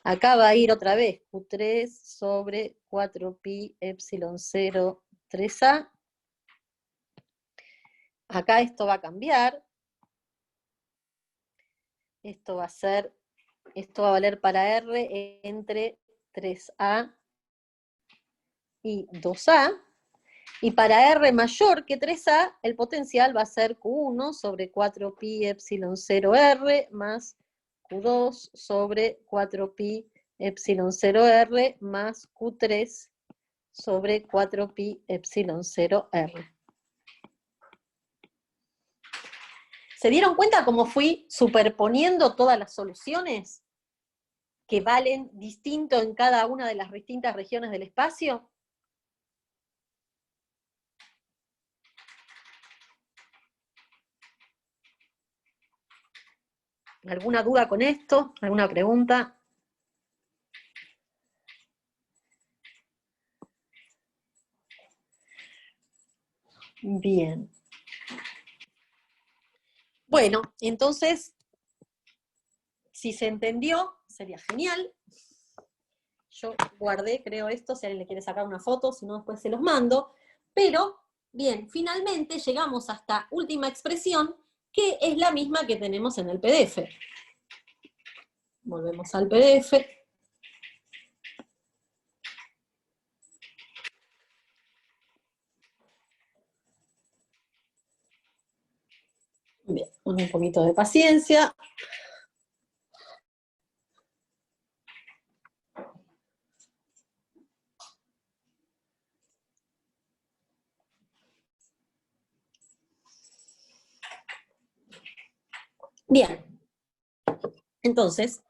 acá va a ir otra vez Q3 sobre 4pi epsilon 0 3A, acá esto va a cambiar, esto va a valer para R entre 3A y 2A, y para R mayor que 3A, el potencial va a ser Q1 sobre 4pi epsilon 0R más Q2 sobre 4pi epsilon 0R más Q3 sobre 4pi epsilon 0R. ¿Se dieron cuenta cómo fui superponiendo todas las soluciones que valen distinto en cada una de las distintas regiones del espacio? ¿Alguna duda con esto? ¿Alguna pregunta? Bien. Bueno, entonces, si se entendió, sería genial. Yo guardé, creo, esto, si alguien le quiere sacar una foto, si no después se los mando. Pero, bien, finalmente llegamos a esta última expresión, que es la misma que tenemos en el PDF. Volvemos al PDF. Bien, un poquito de paciencia. Bien, entonces,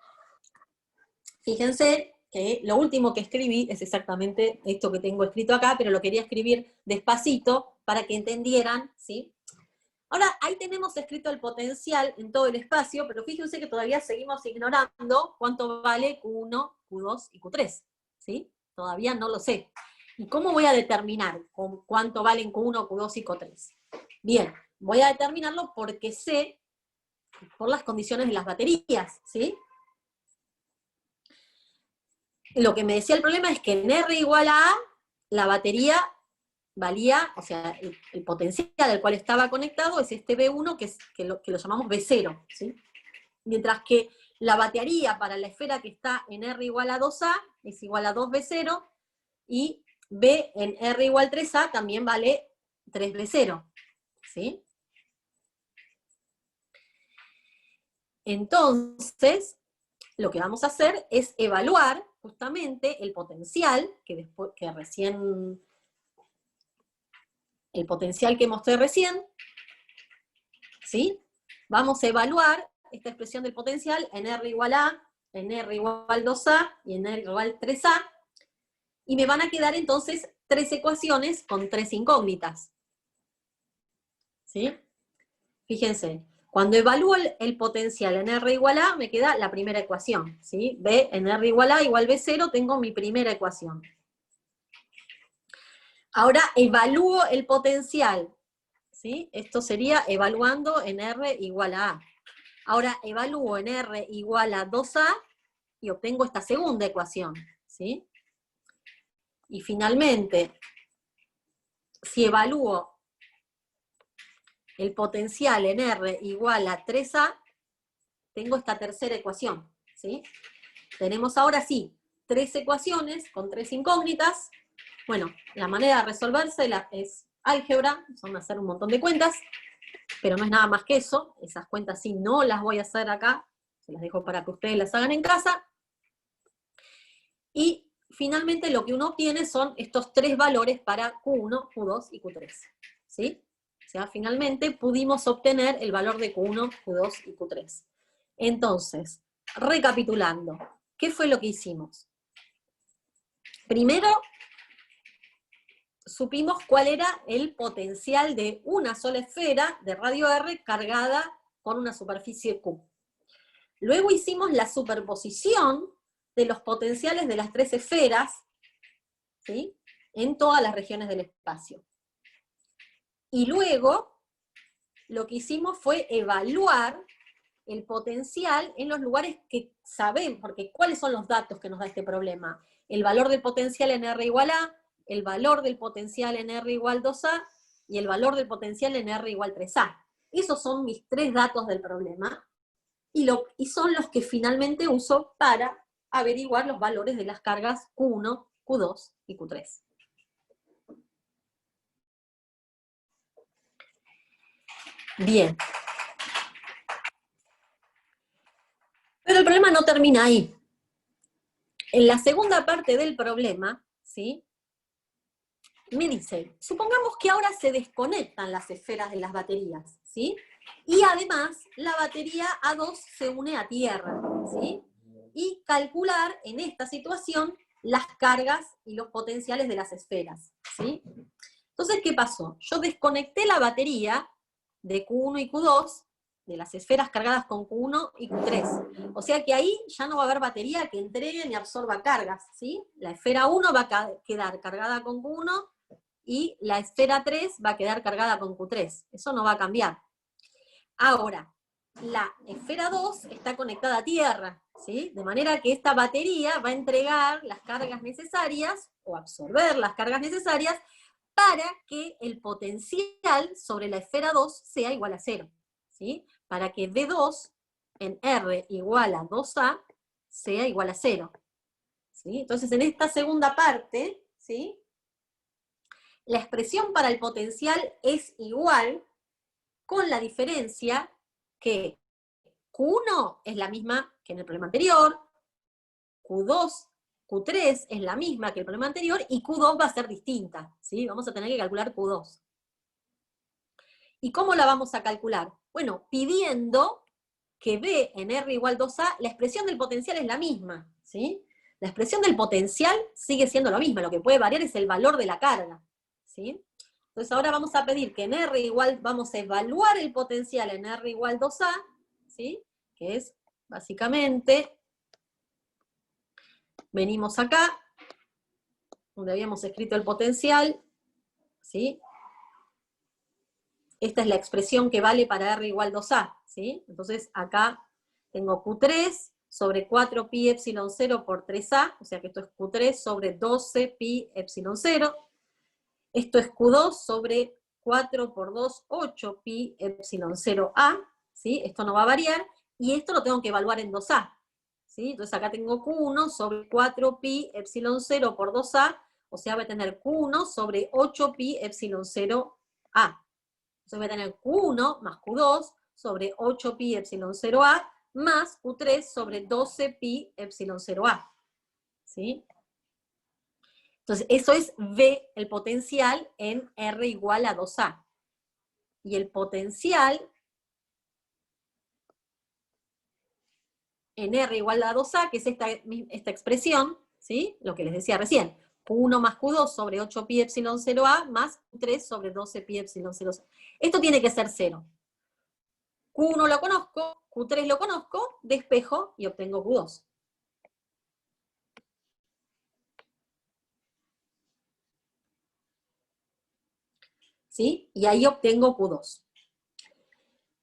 fíjense que lo último que escribí es exactamente esto que tengo escrito acá, pero lo quería escribir despacito para que entendieran, ¿sí? Ahora, ahí tenemos escrito el potencial en todo el espacio, pero fíjense que todavía seguimos ignorando cuánto vale Q1, Q2 y Q3, ¿sí? Todavía no lo sé. ¿Y cómo voy a determinar cuánto valen Q1, Q2 y Q3? Bien, voy a determinarlo porque sé por las condiciones de las baterías, ¿sí? Lo que me decía el problema es que en R igual a A, la batería valía, o sea, el potencial al cual estaba conectado es este B1, que lo llamamos B0, ¿sí? Mientras que la batería para la esfera que está en R igual a 2A es igual a 2B0, y B en R igual 3A también vale 3B0, ¿sí? Entonces, lo que vamos a hacer es evaluar justamente el potencial, el potencial que mostré recién, ¿sí? Vamos a evaluar esta expresión del potencial en R igual a, en R igual 2A y en R igual 3A, y me van a quedar entonces 3 ecuaciones con 3 incógnitas. ¿Sí? Fíjense, cuando evalúo el potencial en R igual a, me queda la primera ecuación. ¿Sí? B en R igual a igual B0, tengo mi primera ecuación. Ahora evalúo el potencial. ¿Sí? Esto sería evaluando en R igual a A. Ahora evalúo en R igual a 2A y obtengo esta segunda ecuación. ¿Sí? Y finalmente, si evalúo el potencial en R igual a 3A, tengo esta tercera ecuación. ¿Sí? Tenemos ahora sí 3 ecuaciones con 3 incógnitas. Bueno, la manera de resolvérsela es álgebra, son hacer un montón de cuentas, pero no es nada más que eso. Esas cuentas sí no las voy a hacer acá, se las dejo para que ustedes las hagan en casa. Y finalmente lo que uno obtiene son estos 3 valores para Q1, Q2 y Q3. ¿Sí? O sea, finalmente pudimos obtener el valor de Q1, Q2 y Q3. Entonces, recapitulando, ¿qué fue lo que hicimos? Primero, supimos cuál era el potencial de una sola esfera de radio R cargada con una superficie Q. Luego hicimos la superposición de los potenciales de las 3 esferas, ¿sí?, en todas las regiones del espacio. Y luego, lo que hicimos fue evaluar el potencial en los lugares que sabemos, porque ¿cuáles son los datos que nos da este problema? El valor del potencial en R igual a, el valor del potencial en R igual 2A, y el valor del potencial en R igual 3A. Esos son mis 3 datos del problema, y son los que finalmente uso para averiguar los valores de las cargas Q1, Q2 y Q3. Bien. Pero el problema no termina ahí. En la segunda parte del problema, ¿sí?, me dice, supongamos que ahora se desconectan las esferas de las baterías, ¿sí? Y además, la batería A2 se une a tierra, ¿sí? Y calcular en esta situación las cargas y los potenciales de las esferas, ¿sí? Entonces, ¿qué pasó? Yo desconecté la batería de Q1 y Q2, de las esferas cargadas con Q1 y Q3. O sea que ahí ya no va a haber batería que entregue ni absorba cargas, ¿sí? La esfera 1 va a quedar cargada con Q1, y la esfera 3 va a quedar cargada con Q3. Eso no va a cambiar. Ahora, la esfera 2 está conectada a tierra, ¿sí? De manera que esta batería va a entregar las cargas necesarias, o absorber las cargas necesarias, para que el potencial sobre la esfera 2 sea igual a 0, ¿sí? Para que D2 en R igual a 2A sea igual a 0. ¿Sí? Entonces, en esta segunda parte, ¿sí?, la expresión para el potencial es igual, con la diferencia que Q1 es la misma que en el problema anterior, Q2, Q3 es la misma que el problema anterior, y Q2 va a ser distinta, ¿sí? Vamos a tener que calcular Q2. ¿Y cómo la vamos a calcular? Bueno, pidiendo que B en R igual 2A, la expresión del potencial es la misma, ¿sí? La expresión del potencial sigue siendo lo mismo, lo que puede variar es el valor de la carga, ¿sí? Entonces ahora vamos a pedir que en R igual, vamos a evaluar el potencial en R igual 2A, ¿sí? Que es básicamente, venimos acá, donde habíamos escrito el potencial, ¿sí? Esta es la expresión que vale para R igual 2A, ¿sí? Entonces acá tengo Q3 sobre 4 pi epsilon 0 por 3A, o sea que esto es Q3 sobre 12 pi epsilon 0. Esto es Q2 sobre 4 por 2, 8 pi epsilon 0A, ¿sí? Esto no va a variar, y esto lo tengo que evaluar en 2A, ¿sí? Entonces acá tengo Q1 sobre 4 pi epsilon 0 por 2A, o sea, voy a tener Q1 sobre 8 pi epsilon 0A. Entonces voy a tener Q1 más Q2 sobre 8 pi epsilon 0A más Q3 sobre 12 pi epsilon 0A. ¿Sí? Entonces eso es V, el potencial en R igual a 2A. Y el potencial en R igual a 2A, que es esta expresión, ¿sí?, lo que les decía recién, Q1 más Q2 sobre 8 pi epsilon 0A más Q3 sobre 12 pi epsilon 0C. Esto tiene que ser 0. Q1 lo conozco, Q3 lo conozco, despejo y obtengo Q2. ¿Sí? Y ahí obtengo Q2.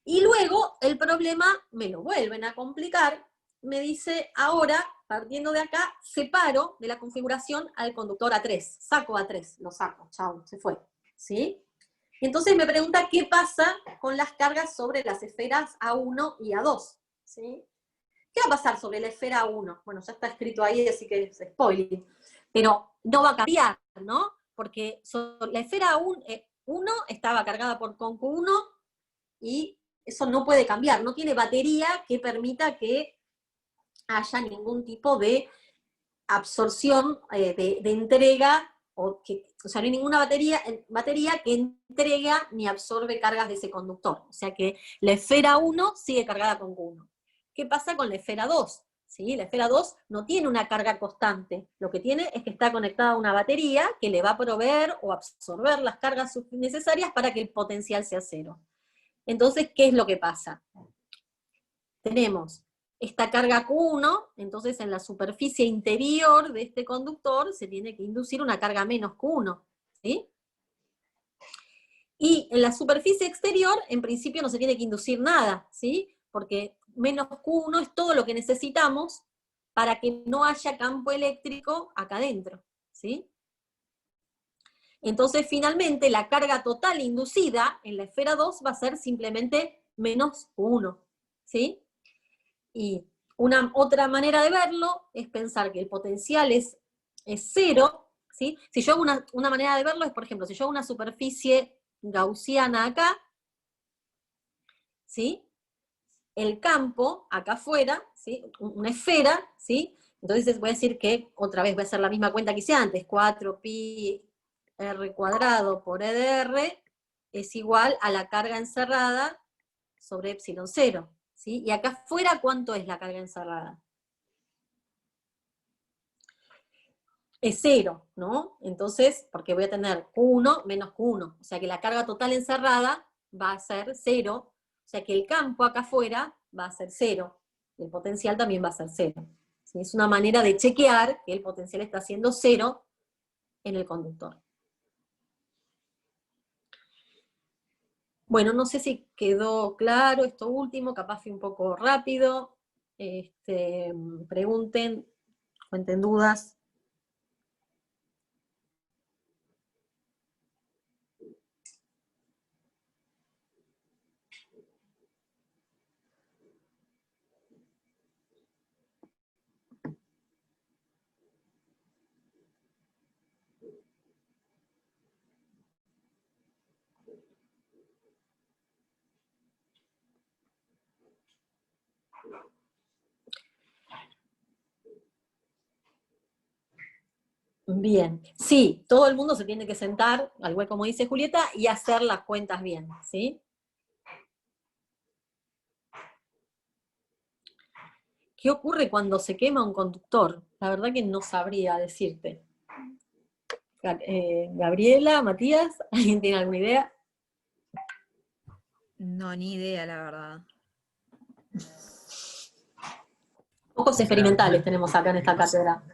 Y luego el problema me lo vuelven a complicar. Me dice, ahora, partiendo de acá, separo de la configuración al conductor A3. Saco A3, lo saco, chao, se fue. ¿Sí? Y entonces me pregunta qué pasa con las cargas sobre las esferas A1 y A2. ¿Sí? ¿Qué va a pasar sobre la esfera A1? Bueno, ya está escrito ahí, así que es spoiling. Pero no va a cambiar, ¿no? Porque la esfera A1 estaba cargada con Q1 y eso no puede cambiar, no tiene batería que permita que haya ningún tipo de absorción, de entrega, o sea, no hay ninguna batería que entrega ni absorbe cargas de ese conductor. O sea que la esfera 1 sigue cargada con Q1. ¿Qué pasa con la esfera 2? ¿Sí? La esfera 2 no tiene una carga constante, lo que tiene es que está conectada a una batería que le va a proveer o absorber las cargas necesarias para que el potencial sea 0. Entonces, ¿qué es lo que pasa? Tenemos esta carga Q1, entonces en la superficie interior de este conductor se tiene que inducir una carga menos Q1, ¿sí? Y en la superficie exterior, en principio no se tiene que inducir nada, ¿sí? Porque menos Q1 es todo lo que necesitamos para que no haya campo eléctrico acá adentro, ¿sí? Entonces, finalmente, la carga total inducida en la esfera 2 va a ser simplemente menos Q1, ¿sí? Y otra manera de verlo es pensar que el potencial es 0, ¿sí? Si yo hago una manera de verlo es, por ejemplo, si yo hago una superficie gaussiana acá, ¿sí? El campo acá afuera, ¿sí? Una esfera, ¿sí? Entonces voy a decir que, otra vez voy a hacer la misma cuenta que hice antes, 4pi r cuadrado por e de r es igual a la carga encerrada sobre epsilon 0. ¿Sí? Y acá afuera, ¿cuánto es la carga encerrada? Es 0, ¿no? Entonces, porque voy a tener Q1 menos Q1. O sea que la carga total encerrada va a ser 0. O sea que el campo acá afuera va a ser 0. El potencial también va a ser 0. ¿Sí? Es una manera de chequear que el potencial está siendo 0 en el conductor. Bueno, no sé si quedó claro esto último, capaz fui un poco rápido. Pregunten, cuenten dudas. Bien, sí, todo el mundo se tiene que sentar, al igual como dice Julieta, y hacer las cuentas bien, ¿sí? ¿Qué ocurre cuando se quema un conductor? La verdad que no sabría decirte. Gabriela, Matías, ¿alguien tiene alguna idea? No, ni idea, la verdad. Pocos experimentales tenemos acá en esta cátedra.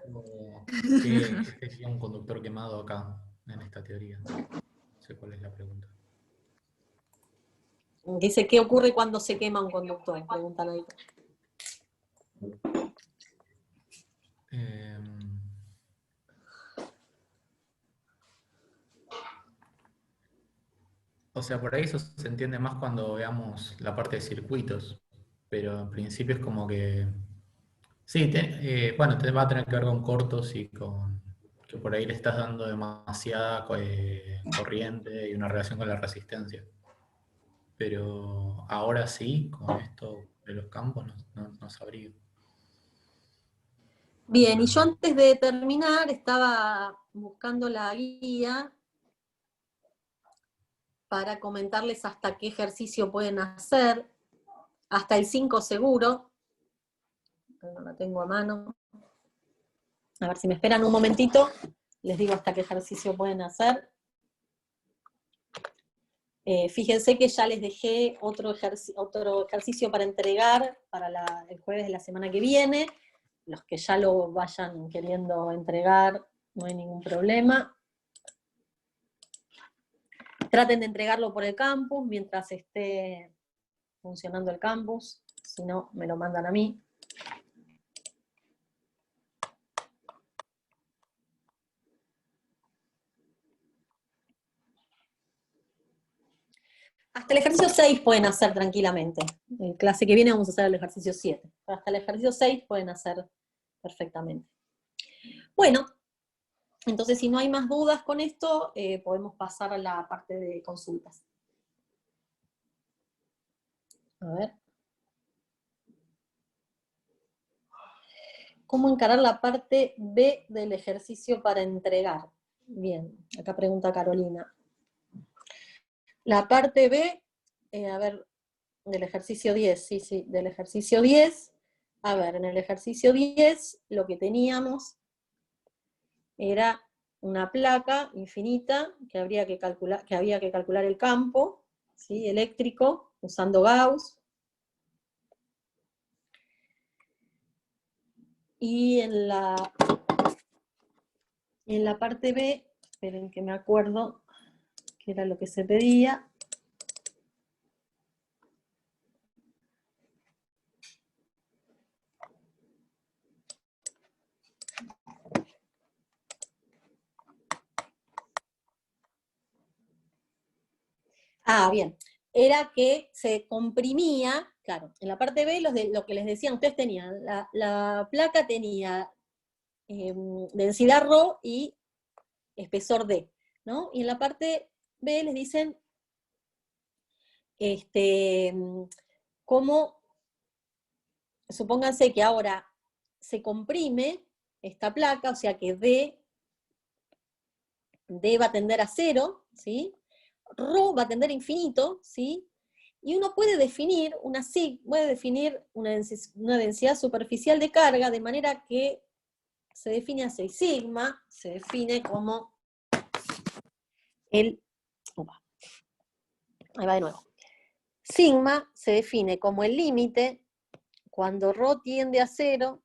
¿Qué sería un conductor quemado acá, en esta teoría? No sé cuál es la pregunta. Dice, ¿qué ocurre cuando se quema un conductor? Preguntan ahí. O sea, por ahí eso se entiende más cuando veamos la parte de circuitos, pero en principio es como que... Sí, bueno, va a tener que ver con cortos y con que por ahí le estás dando demasiada corriente y una relación con la resistencia. Pero ahora sí, con esto de los campos, no sabría. Bien, y yo antes de terminar estaba buscando la guía para comentarles hasta qué ejercicio pueden hacer, hasta el 5 seguro. No la tengo a mano. A ver si me esperan un momentito, les digo hasta qué ejercicio pueden hacer. Fíjense que ya les dejé otro ejercicio para entregar para el jueves de la semana que viene. Los que ya lo vayan queriendo entregar, no hay ningún problema. Traten de entregarlo por el campus mientras esté funcionando el campus, si no, me lo mandan a mí. Hasta el ejercicio 6 pueden hacer tranquilamente. En clase que viene vamos a hacer el ejercicio 7. Pero hasta el ejercicio 6 pueden hacer perfectamente. Bueno, entonces si no hay más dudas con esto, podemos pasar a la parte de consultas. A ver. ¿Cómo encarar la parte B del ejercicio para entregar? Bien, acá pregunta Carolina. La parte B, a ver, del ejercicio 10, sí, del ejercicio 10. A ver, en el ejercicio 10 lo que teníamos era una placa infinita que había que calcular el campo, ¿sí?, eléctrico usando Gauss. Y en la parte B, esperen que me acuerdo que era lo que se pedía. Ah, bien. Era que se comprimía, claro, en la parte B lo que les decía, ustedes tenían, la placa tenía densidad ρ y espesor D, ¿no? Y en la parte B les dicen cómo, supónganse que ahora se comprime esta placa, o sea que D va a tender a 0, ¿sí? Rho va a tender a infinito, ¿sí? Y uno puede definir una densidad superficial de carga de manera que se define así. Sigma se define como ahí va de nuevo. Sigma se define como el límite cuando ρ tiende a 0,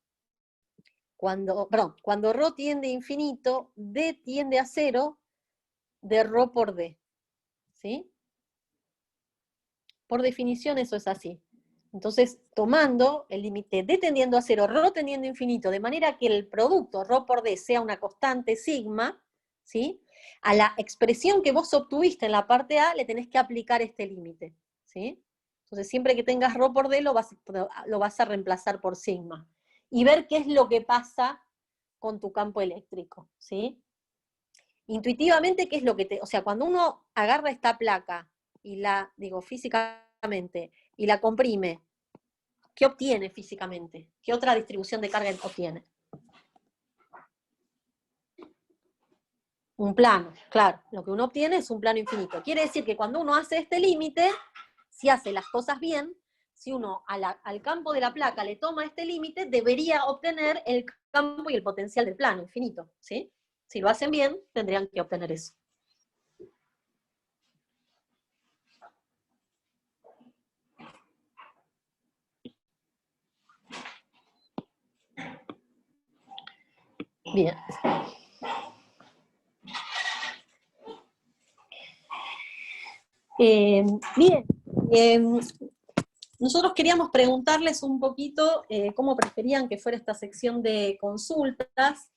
cuando ρ tiende a infinito, D tiende a 0 de ρ por D. ¿Sí? Por definición eso es así. Entonces, tomando el límite D tendiendo a 0, ρ tendiendo a infinito, de manera que el producto ρ por D sea una constante sigma, ¿sí?, a la expresión que vos obtuviste en la parte A le tenés que aplicar este límite, ¿sí? Entonces, siempre que tengas ρ por D lo vas a reemplazar por sigma. Y ver qué es lo que pasa con tu campo eléctrico, ¿sí? Intuitivamente, ¿qué es lo que o sea, cuando uno agarra esta placa y la, físicamente, y la comprime, ¿qué obtiene físicamente? ¿Qué otra distribución de carga obtiene? Un plano, claro. Lo que uno obtiene es un plano infinito. Quiere decir que cuando uno hace este límite, si hace las cosas bien, si uno al campo de la placa le toma este límite, debería obtener el campo y el potencial del plano infinito, ¿sí? Si lo hacen bien, tendrían que obtener eso. Bien. Bien. Nosotros queríamos preguntarles un poquito cómo preferían que fuera esta sección de consultas.